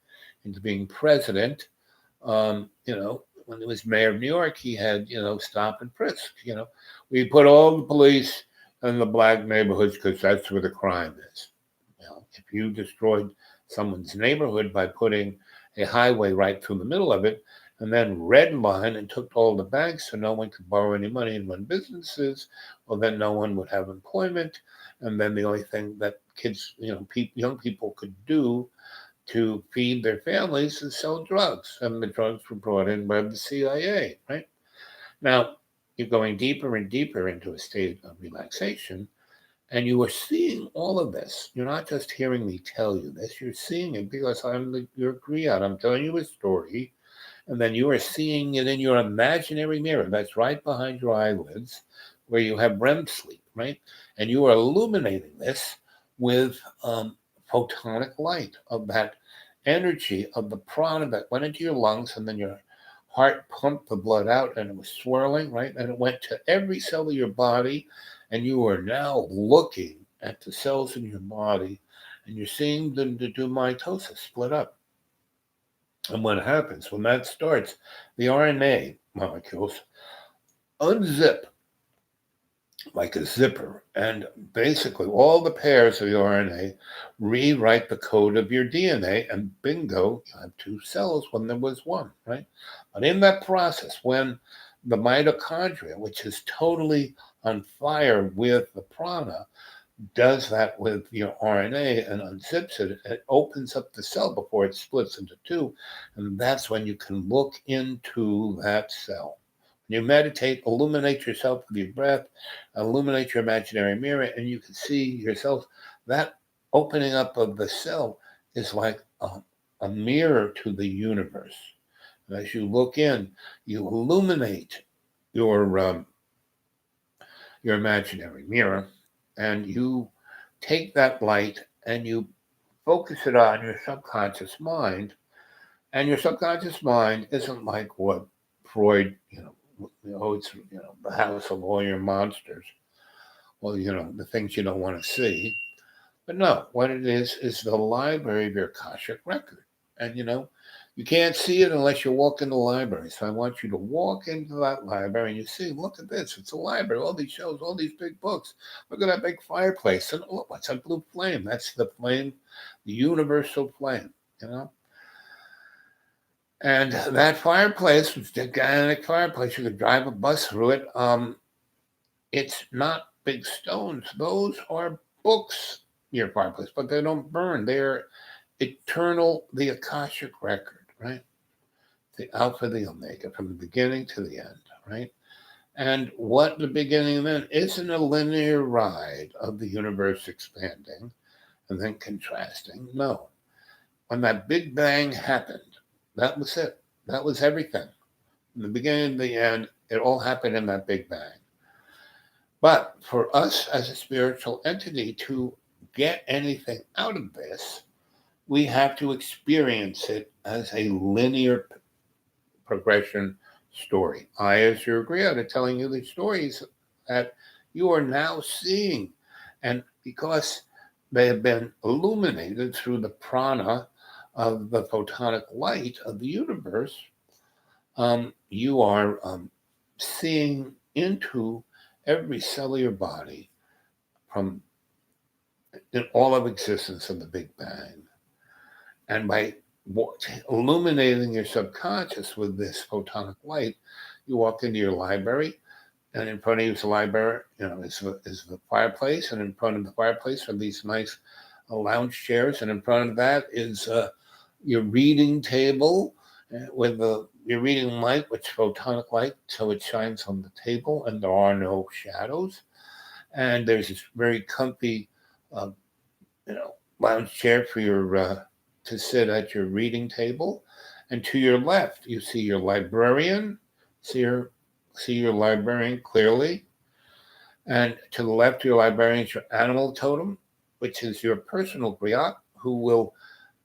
S1: into being president, when he was mayor of New York, he had, stop and frisk. We put all the police in the black neighborhoods because that's where the crime is. If you destroyed someone's neighborhood by putting a highway right through the middle of it, and then redline and took all the banks so no one could borrow any money and run businesses, well, then no one would have employment. And then the only thing that kids, young people could do to feed their families is sell drugs. And the drugs were brought in by the CIA, right? Now, you're going deeper and deeper into a state of relaxation. And you are seeing all of this. You're not just hearing me tell you this, you're seeing it because your griot. I'm telling you a story, and then you are seeing it in your imaginary mirror that's right behind your eyelids where you have REM sleep, right? And you are illuminating this with photonic light of that energy of the prana that went into your lungs, and then your heart pumped the blood out and it was swirling, right? And it went to every cell of your body, and you are now looking at the cells in your body and you're seeing the do mitosis split up. And what happens when that starts, the RNA molecules unzip like a zipper, and basically all the pairs of the RNA rewrite the code of your DNA, and bingo, you have two cells when there was one, right? But in that process, when the mitochondria, which is totally on fire with the prana, does that with your RNA and unzips it, it opens up the cell before it splits into two, and that's when you can look into that cell. You meditate, illuminate yourself with your breath, illuminate your imaginary mirror, and you can see yourself. That opening up of the cell is like a mirror to the universe. And as you look in, you illuminate your your imaginary mirror, and you take that light and you focus it on your subconscious mind. And your subconscious mind isn't like what Freud, it's the house of all your monsters. Well, the things you don't want to see. But no, what it is the library of your Akashic record. And you can't see it unless you walk in the library. So I want you to walk into that library and you see, look at this. It's a library, all these shelves, all these big books. Look at that big fireplace. And look, what's that blue flame? That's the flame, the universal flame. And that fireplace, was a gigantic fireplace, you could drive a bus through it. It's not big stones. Those are books, your fireplace, but they don't burn. They're eternal, the Akashic record, right? The Alpha, the Omega, from the beginning to the end, right? And what the beginning then isn't a linear ride of the universe expanding and then contrasting. No. When that Big Bang happened, that was it. That was everything. From the beginning to the end, it all happened in that Big Bang. But for us as a spiritual entity to get anything out of this, we have to experience it as a linear progression story. I, as your griot, are telling you the stories that you are now seeing. And because they have been illuminated through the prana of the photonic light of the universe, you are seeing into every cell of your body from in all of existence of the Big Bang. And by illuminating your subconscious with this photonic light, you walk into your library, and in front of you is the library, is the fireplace, and in front of the fireplace are these nice lounge chairs, and in front of that is your reading table with your reading light, which photonic light, so it shines on the table, and there are no shadows. And there's this very comfy, uh, lounge chair for your to sit at your reading table. And to your left, you see your librarian. See your librarian clearly. And to the left of your librarian is your animal totem, which is your personal griot, who will.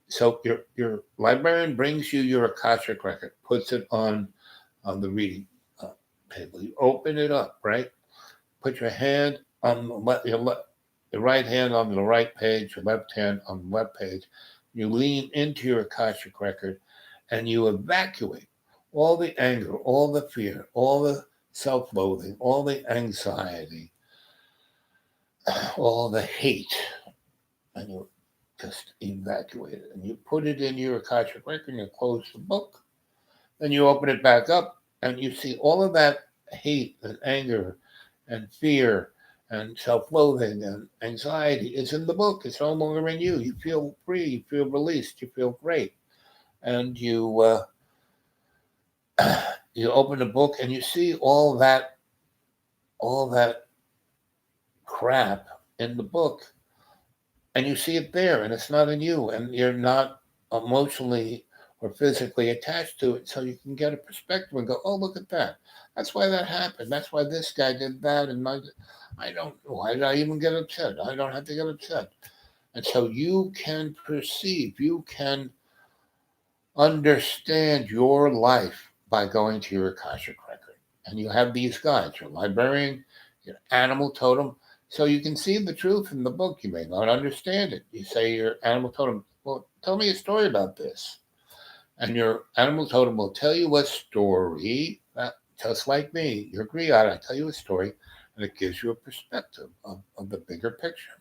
S1: So your librarian brings you your Akashic record, puts it on the reading table. You open it up, right? Put your hand on your right hand on the right page, your left hand on the left page. You lean into your Akashic record and you evacuate all the anger, all the fear, all the self-loathing, all the anxiety, all the hate, and you just evacuate it. And you put it in your Akashic record and you close the book. Then you open it back up and you see all of that hate and anger and fear and self-loathing and anxiety is in the book. It's no longer in you. You feel free. You feel released. You feel great. And you you open the book and you see all that crap in the book, and you see it there, and it's not in you, and you're not emotionally or physically attached to it, so you can get a perspective and go, "Oh, look at that. That's why that happened. That's why this guy did that." And I don't. Why did I even get upset? I don't have to get upset. And so you can perceive, you can understand your life by going to your Akashic record. And you have these guides, your librarian, your animal totem. So you can see the truth in the book. You may not understand it. You say your animal totem, well, tell me a story about this. And your animal totem will tell you a story, just like me, your griot. I tell you a story, and it gives you a perspective of the bigger picture.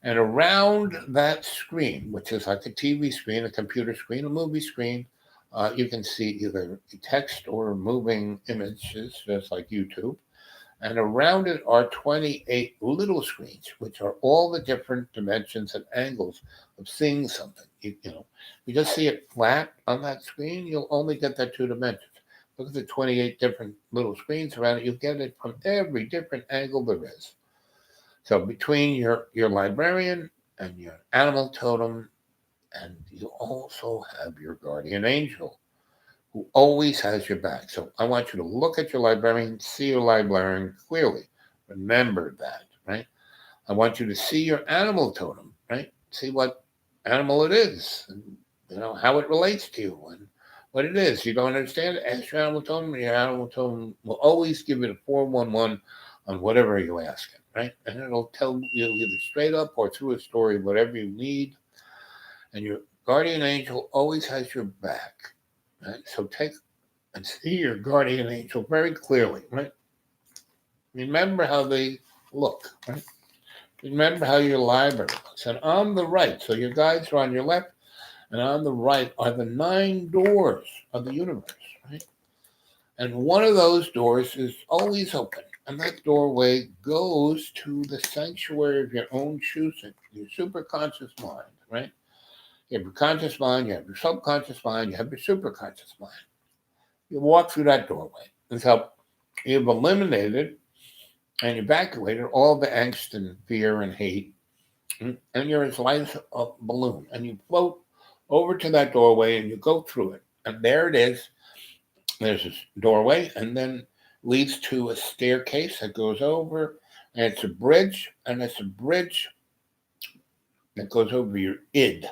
S1: And around that screen, which is like a TV screen, a computer screen, a movie screen, you can see either text or moving images, just like YouTube. And around it are 28 little screens, which are all the different dimensions and angles of seeing something. You just see it flat on that screen, you'll only get that two dimensions. Look at the 28 different little screens around it, you get it from every different angle there is. So between your librarian and your animal totem, and you also have your guardian angel who always has your back. So I want you to look at your librarian, see your librarian clearly. Remember that, right? I want you to see your animal totem, right? See what animal it is, and how it relates to you, and what it is. You don't understand it, ask your animal totem, and your animal totem will always give it a 411 on whatever you ask it, right? And it'll tell you either straight up or through a story, whatever you need. And your guardian angel always has your back, right? So take and see your guardian angel very clearly, right? Remember how they look, right? Remember how your library looks. And on the right, so your guides are on your left, and on the right are the 9 doors of the universe, right? And one of those doors is always open. And that doorway goes to the sanctuary of your own choosing, your superconscious mind, right? You have your conscious mind, you have your subconscious mind, you have your superconscious mind. You walk through that doorway. And so you've eliminated and evacuated all the angst and fear and hate. And you're as light as a balloon. And you float over to that doorway and you go through it. And there it is. There's this doorway, and then leads to a staircase that goes over, and it's a bridge, and it's a bridge that goes over your id.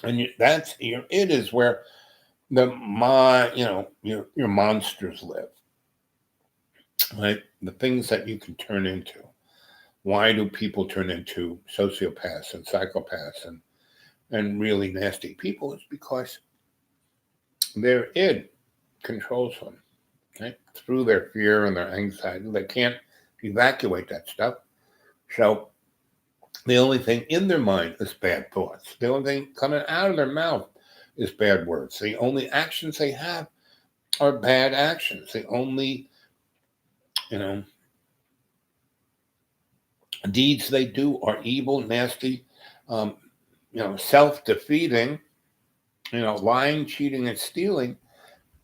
S1: And that's your id is where your monsters live, right? The things that you can turn into. Why do people turn into sociopaths and psychopaths and really nasty people? It's because their id controls them, right? Through their fear and their anxiety. They can't evacuate that stuff. So the only thing in their mind is bad thoughts. The only thing coming out of their mouth is bad words. The only actions they have are bad actions. The only, you know, deeds they do are evil, nasty, um, self-defeating, lying, cheating, and stealing.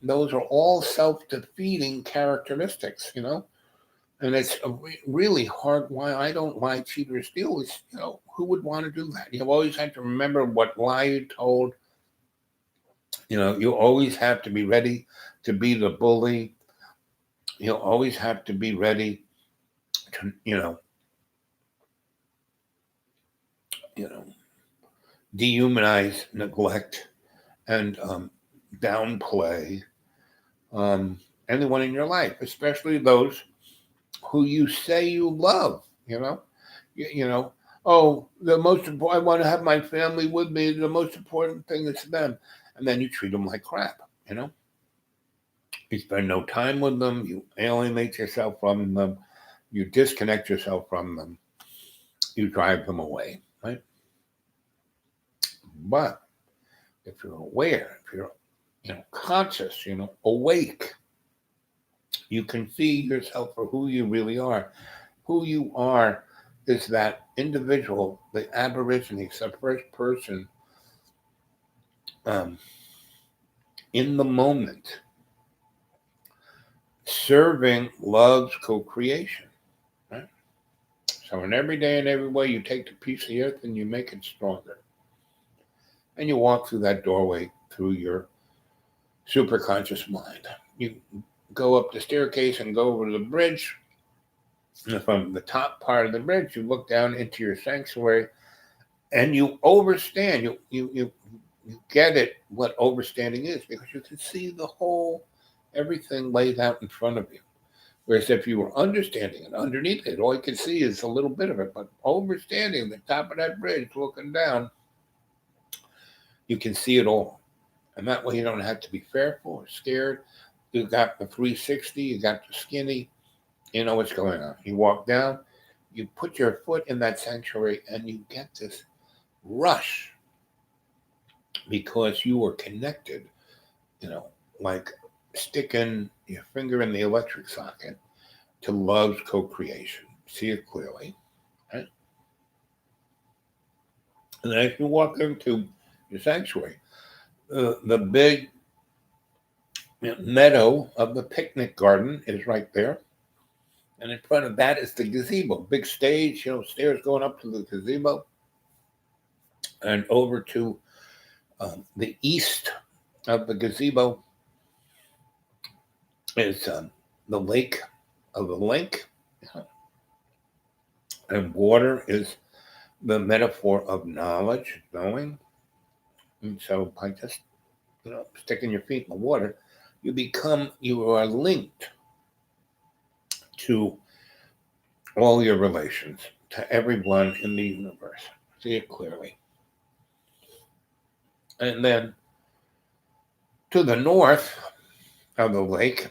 S1: Those are all self-defeating characteristics, And it's really hard. Why I don't lie, cheat, or steal is, who would want to do that? You always have to remember what lie you told. You always have to be ready to be the bully. You always have to be ready to, dehumanize, neglect, and downplay anyone in your life, especially those who you say you love. You know. Oh, the most important. I want to have my family with me. The most important thing is them, and then you treat them like crap. You spend no time with them. You alienate yourself from them. You disconnect yourself from them. You drive them away, right? But if you're aware, if you're conscious, awake, you can see yourself for who you really are. Who you are is that individual, the Aborigine, the first person in the moment, serving love's co-creation. Right? So in every day and every way, you take the piece of the earth and you make it stronger. And you walk through that doorway through your superconscious mind. You go up the staircase and go over to the bridge. And from the top part of the bridge, you look down into your sanctuary, and you overstand. You get it what overstanding is, because you can see the whole everything laid out in front of you. Whereas if you were understanding it underneath it, all you can see is a little bit of it. But overstanding the top of that bridge, looking down, you can see it all. And that way you don't have to be fearful or scared. You got the 360, you got the skinny, you know what's going on. You walk down, you put your foot in that sanctuary, and you get this rush because you were connected, like sticking your finger in the electric socket to love's co-creation. See it clearly. Right? And as you walk into your sanctuary, the big meadow of the picnic garden is right there. And in front of that is the gazebo, big stage, stairs going up to the gazebo. And over to the east of the gazebo is the lake of the lake. And water is the metaphor of knowledge, knowing. And so by just, sticking your feet in the water, you are linked to all your relations, to everyone in the universe. See it clearly. And then to the north of the lake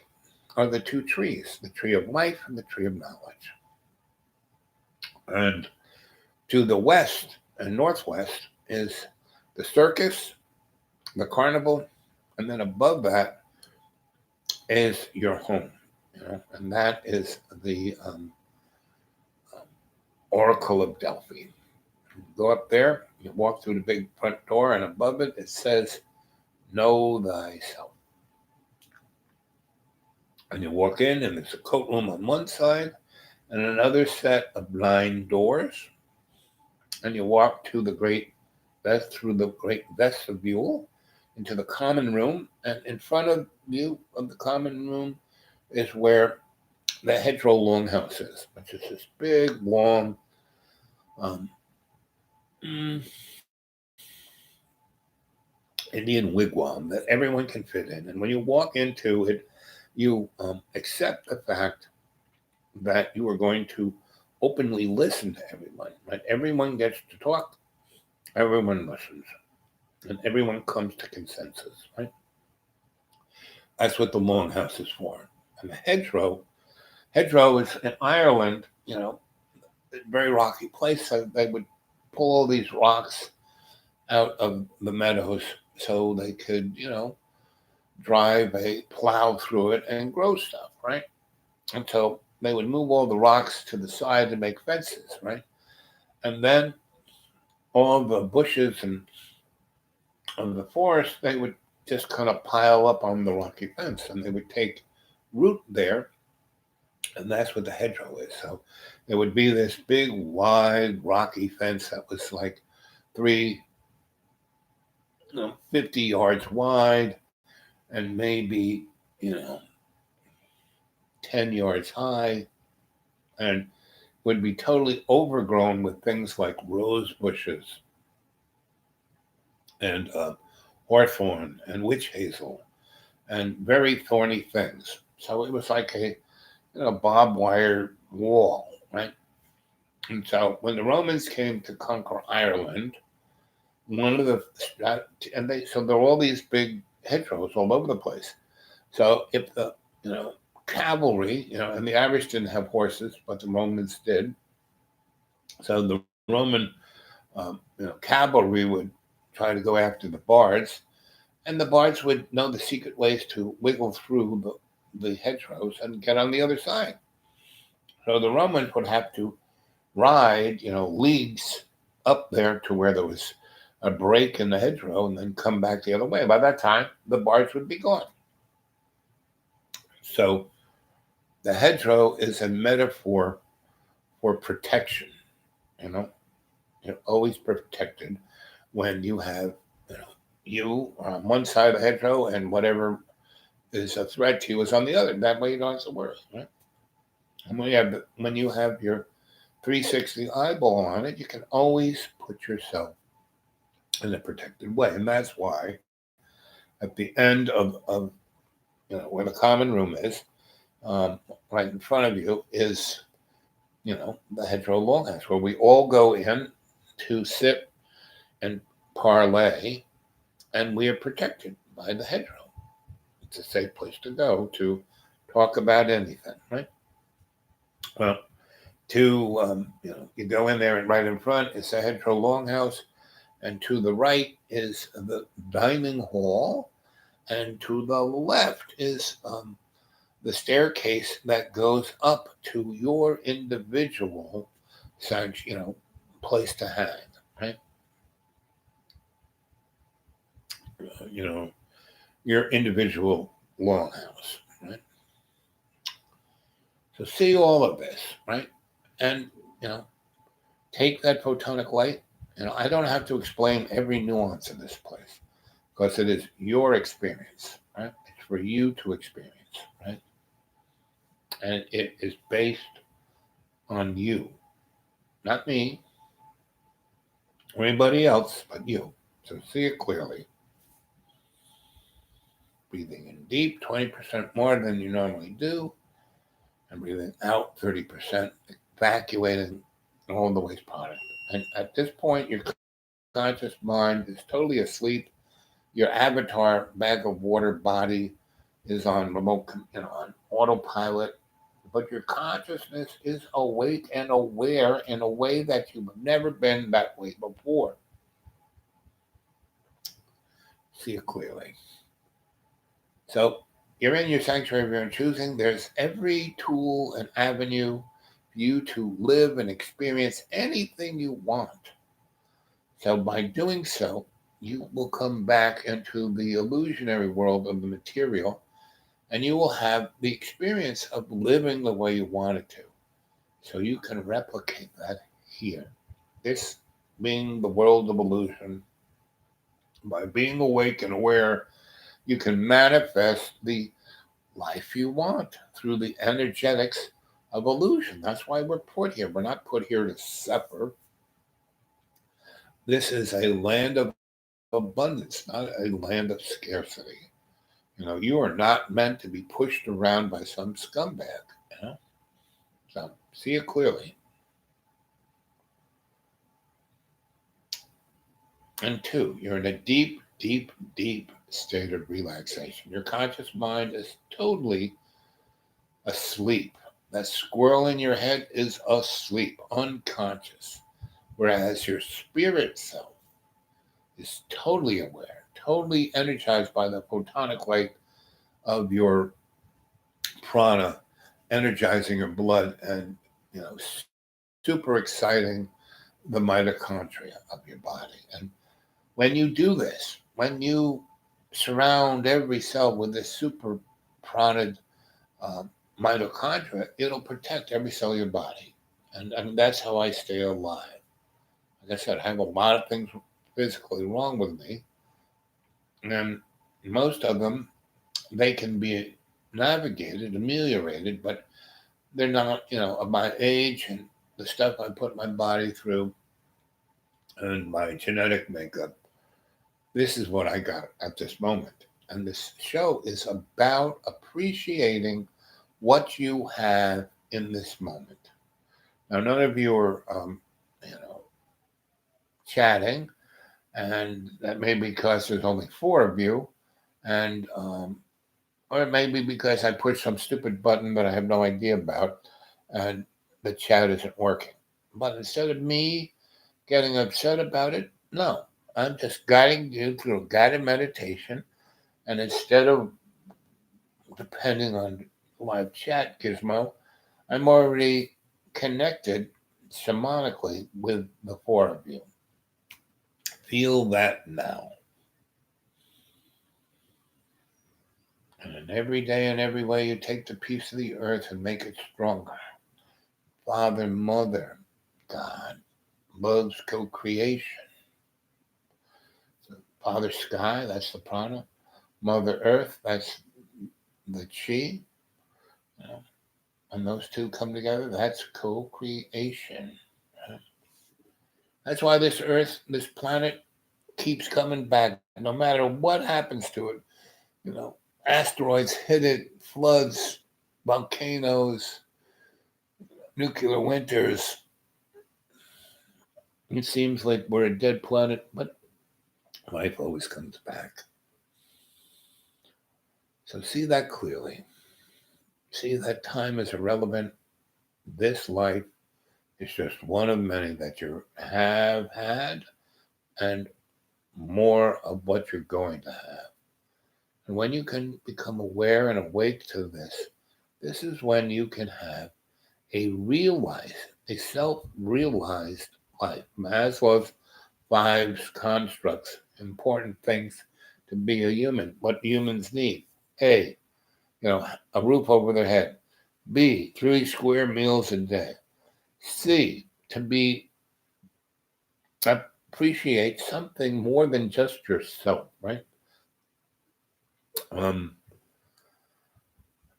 S1: are the two trees, the tree of life and the tree of knowledge. And to the west and northwest is the circus, the carnival, and then above that is your home, and that is the Oracle of Delphi. You go up there, you walk through the big front door, and above it, it says, "Know thyself." And you walk in, and there's a coat room on one side, and another set of 9 doors. And you walk to through the great vestibule into the common room, and in front of you of the common room is where the hedgerow longhouse is, which is this big, long, Indian wigwam that everyone can fit in. And when you walk into it, you accept the fact that you are going to openly listen to everyone. Right? Everyone gets to talk, everyone listens, and everyone comes to consensus. Right? That's what the longhouse is for. And the hedgerow is in Ireland, a very rocky place. So they would pull all these rocks out of the meadows so they could, drive a plow through it and grow stuff, right? And so they would move all the rocks to the side to make fences, right? And then all the bushes and of the forest, they would just kind of pile up on the rocky fence, and they would take root there, and that's what the hedgerow is. So there would be this big, wide, rocky fence that was like 50 yards wide, and maybe 10 yards high, and would be totally overgrown with things like rose bushes and hawthorn and witch hazel and very thorny things. So it was like a barbed wire wall, right? And so when the Romans came to conquer Ireland, so there were all these big hedgerows all over the place. So if the cavalry, and the Irish didn't have horses, but the Romans did. So the Roman cavalry would try to go after the bards, and the bards would know the secret ways to wiggle through the hedgerows and get on the other side. So the Romans would have to ride, leagues up there to where there was a break in the hedgerow and then come back the other way. By that time, the bards would be gone. So the hedgerow is a metaphor for protection. You know, you're always protected when you have, you are on one side of the hedgerow and whatever is a threat to you is on the other. That way you don't have to worry, right? And when you have your 360 eyeball on it, you can always put yourself in a protected way. And that's why at the end of where the common room is, right in front of you is, the hedgerow longhouse where we all go in to sit and parlay, and we are protected by the hedgerow. It's a safe place to go to talk about anything, right? Well, you go in there and right in front is the hedgerow longhouse, and to the right is the dining hall, and to the left is the staircase that goes up to your individual place to hang, right? You know, your individual longhouse, right? So see all of this, right? And, you know, take that photonic light. I don't have to explain every nuance of this place because it is your experience, right? It's for you to experience, right? And it is based on you, not me or anybody else, but you. So see it clearly. Breathing in deep, 20% more than you normally do, and breathing out 30%, evacuating all the waste product. And at this point, your conscious mind is totally asleep. Your avatar bag of water body is on on autopilot, but your consciousness is awake and aware in a way that you've never been that way before. See it clearly. So you're in your sanctuary of your own choosing. There's every tool and avenue for you to live and experience anything you want. So by doing so, you will come back into the illusionary world of the material, and you will have the experience of living the way you want it to. So you can replicate that here. This being the world of illusion, by being awake and aware, you can manifest the life you want through the energetics of illusion. That's why we're put here. We're not put here to suffer. This is a land of abundance, not a land of scarcity. You are not meant to be pushed around by some scumbag. So see it clearly. And two, you're in a deep, deep, deep state of relaxation. Your conscious mind is totally asleep. That squirrel in your head is asleep, unconscious. Whereas your spirit self is totally aware, totally energized by the photonic light of your prana, energizing your blood and, super exciting the mitochondria of your body. And when you do this, when you surround every cell with this super prana uh, mitochondria, it'll protect every cell of your body. And that's how I stay alive. Like I said, I have a lot of things physically wrong with me. And most of them, they can be navigated, ameliorated, but they're not, of my age and the stuff I put my body through and my genetic makeup. This is what I got at this moment. And this show is about appreciating what you have in this moment. Now, none of you are, chatting, and that may be because there's only four of you, and or it may be because I pushed some stupid button that I have no idea about, and the chat isn't working. But instead of me getting upset about it, no, I'm just guiding you through a guided meditation, and instead of depending on live chat gizmo, I'm already connected shamanically with the four of you. Feel that now. And in every day and every way, you take the piece of the earth and make it stronger. Father, Mother, God, loves co-creation. So Father Sky, that's the prana. Mother Earth, that's the chi. You know, and those two come together, that's co-creation. That's why this Earth, this planet, keeps coming back, no matter what happens to it. You know, asteroids hit it, floods, volcanoes, nuclear winters. It seems like we're a dead planet, but life always comes back. So see that clearly. See that time is irrelevant. This life is just one of many that you have had and more of what you're going to have. And when you can become aware and awake to this is when you can have a self-realized life. Maslow's five constructs, important things to be a human, what humans need. A, a roof over their head. B, 3 square meals a day. C, to be appreciate something more than just yourself, right?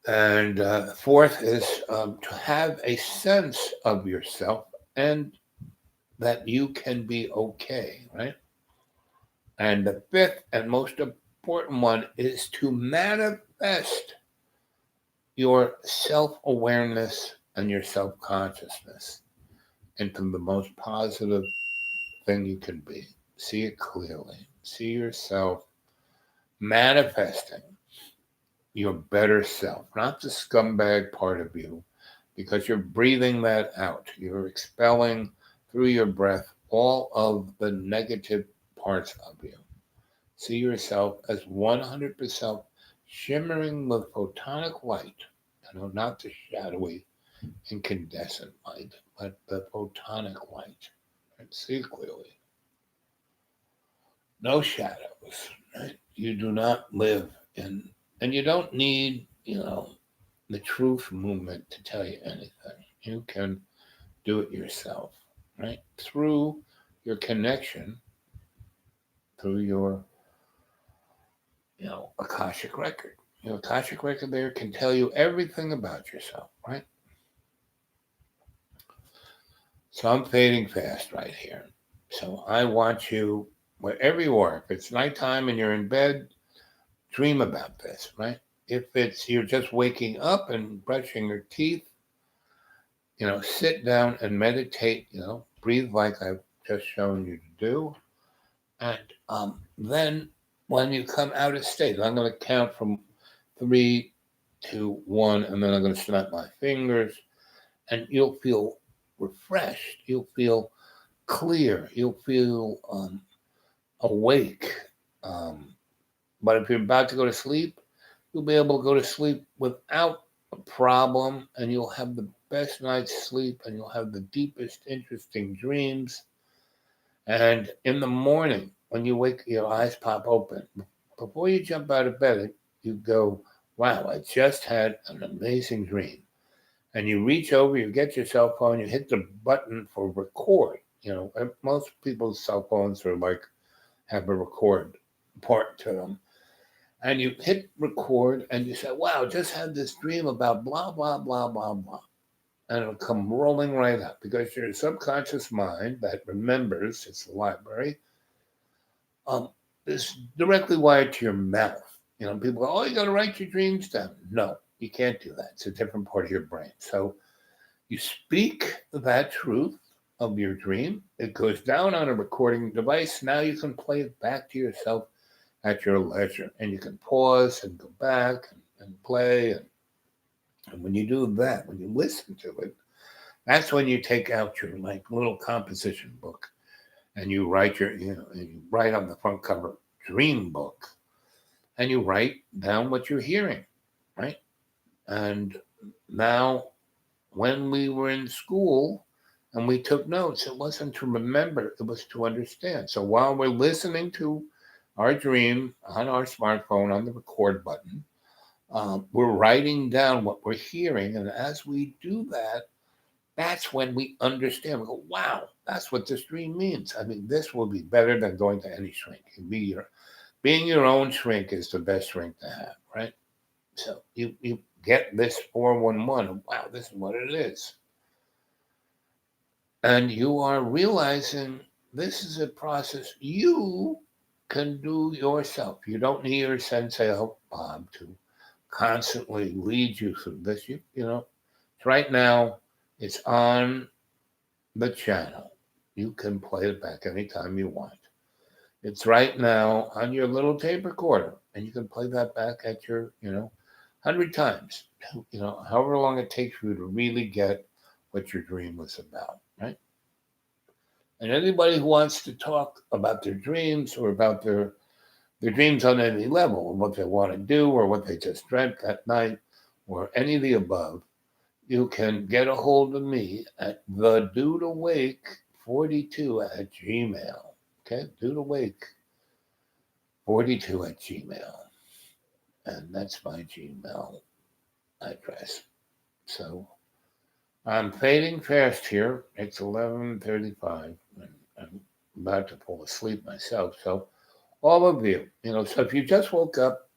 S1: And fourth is to have a sense of yourself and that you can be okay, right? And the fifth and most important one is to manifest your self-awareness and your self-consciousness into the most positive thing you can be. See it clearly. See yourself manifesting your better self, not the scumbag part of you, because you're breathing that out. You're expelling through your breath all of the negative parts of you. See yourself as 100% shimmering with photonic light, not the shadowy incandescent light, but the photonic light. Right? See it clearly. No shadows. Right? You do not live in, and you don't need, the truth movement to tell you anything. You can do it yourself, right? Through your connection, through your, Akashic record. Your Akashic record there can tell you everything about yourself, right? So I'm fading fast right here. So I want you, wherever you are, if it's nighttime and you're in bed, dream about this, right? If it's you're just waking up and brushing your teeth, sit down and meditate, breathe like I've just shown you to do. And then when you come out of state, I'm going to count from 3, 2, 1, and then I'm going to snap my fingers, and you'll feel refreshed. You'll feel clear. You'll feel awake. Um, but if you're about to go to sleep, you'll be able to go to sleep without a problem, and you'll have the best night's sleep, and you'll have the deepest, interesting dreams. And in the morning, when you wake, your eyes pop open. Before you jump out of bed, you go, wow, I just had an amazing dream. And you reach over, you get your cell phone, you hit the button for record. Most people's cell phones are like, have a record part to them. And you hit record and you say, wow, just had this dream about blah, blah, blah, blah, blah. And it'll come rolling right up because your subconscious mind that remembers, it's the library, is directly wired to your mouth. People go, oh, you got to write your dreams down. No, you can't do that. It's a different part of your brain. So you speak that truth of your dream. It goes down on a recording device. Now you can play it back to yourself at your leisure. And you can pause and go back and play. And when you do that, when you listen to it, that's when you take out your little composition book and you write and you write on the front cover, dream book, and you write down what you're hearing, right? And now, when we were in school and we took notes, it wasn't to remember, it was to understand. So while we're listening to our dream on our smartphone on the record button, we're writing down what we're hearing. And as we do that, that's when we understand. We go, wow, that's what this dream means. I mean, this will be better than going to any shrink. Being your own shrink is the best shrink to have, right? So you get this 411. Wow, this is what it is. And you are realizing this is a process you can do yourself. You don't need your sensei help, Bob, to constantly lead you through this. You know, right now it's on the channel. You can play it back anytime you want. It's right now on your little tape recorder, and you can play that back at your, 100 times. However long it takes for you to really get what your dream was about, right? And anybody who wants to talk about their dreams or about their dreams on any level, what they want to do or what they just dreamt that night or any of the above, you can get a hold of me at the Dude Awake 42 at Gmail. Okay, Dude Awake 42 at Gmail. And that's my Gmail address. So I'm fading fast here. It's 11:35. And I'm about to fall asleep myself. So all of you, so if you just woke up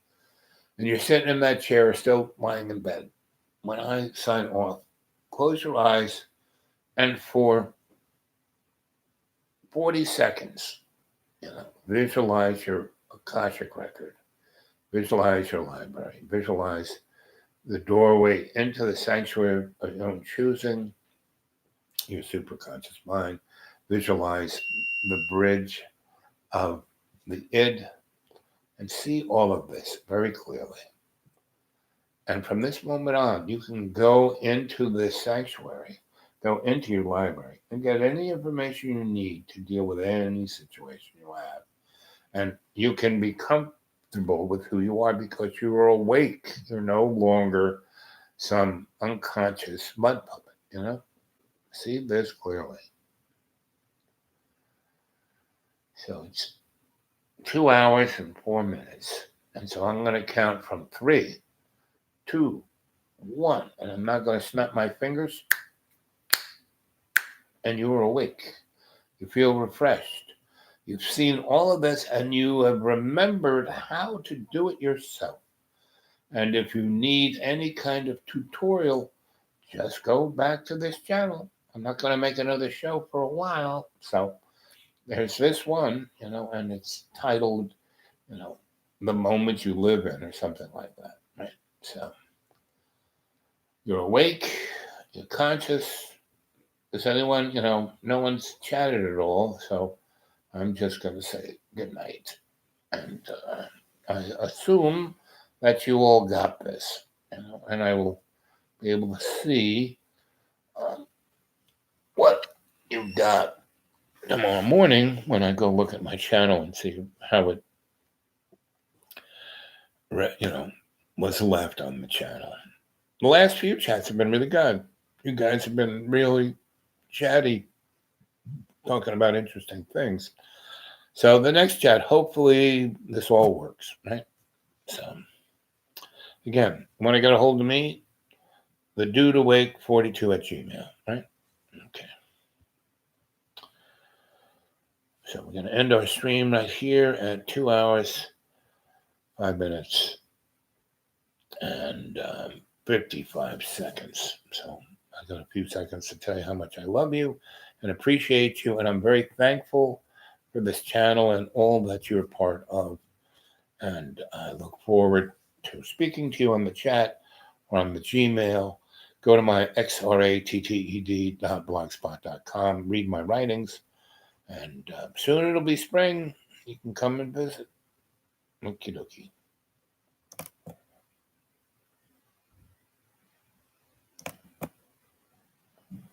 S1: and you're sitting in that chair, still lying in bed, when I sign off, close your eyes and for 40 seconds, visualize your Akashic record, visualize your library, visualize the doorway into the sanctuary of your own choosing, your superconscious mind, visualize the bridge of the id, and see all of this very clearly. And from this moment on, you can go into this sanctuary, go into your library, and get any information you need to deal with any situation you have. And you can be comfortable with who you are because you are awake. You're no longer some unconscious mud puppet, See this clearly. So it's 2 hours and 4 minutes. And so I'm going to count from 3, 2, 1. And I'm not going to snap my fingers. And you're awake. You feel refreshed. You've seen all of this and you have remembered how to do it yourself. And if you need any kind of tutorial, just go back to this channel. I'm not going to make another show for a while. So there's this one, and it's titled, The Moment You Live In or something like that, right? So you're awake, you're conscious. Does anyone, no one's chatted at all. So I'm just going to say good night. And I assume that you all got this, and I will be able to see what you got tomorrow morning when I go look at my channel and see how it, was left on the channel. The last few chats have been really good. You guys have been really chatty, talking about interesting things. So the next chat, hopefully this all works, right? So again, want to get a hold of me? The Dude Awake 42 at Gmail, right? Okay. So we're going to end our stream right here at 2 hours, 5 minutes, and 55 seconds. So I got a few seconds to tell you how much I love you and appreciate you. And I'm very thankful for this channel and all that you're part of. And I look forward to speaking to you on the chat or on the Gmail. Go to my xratted.blogspot.com, read my writings, and soon it'll be spring. You can come and visit. Okie dokie.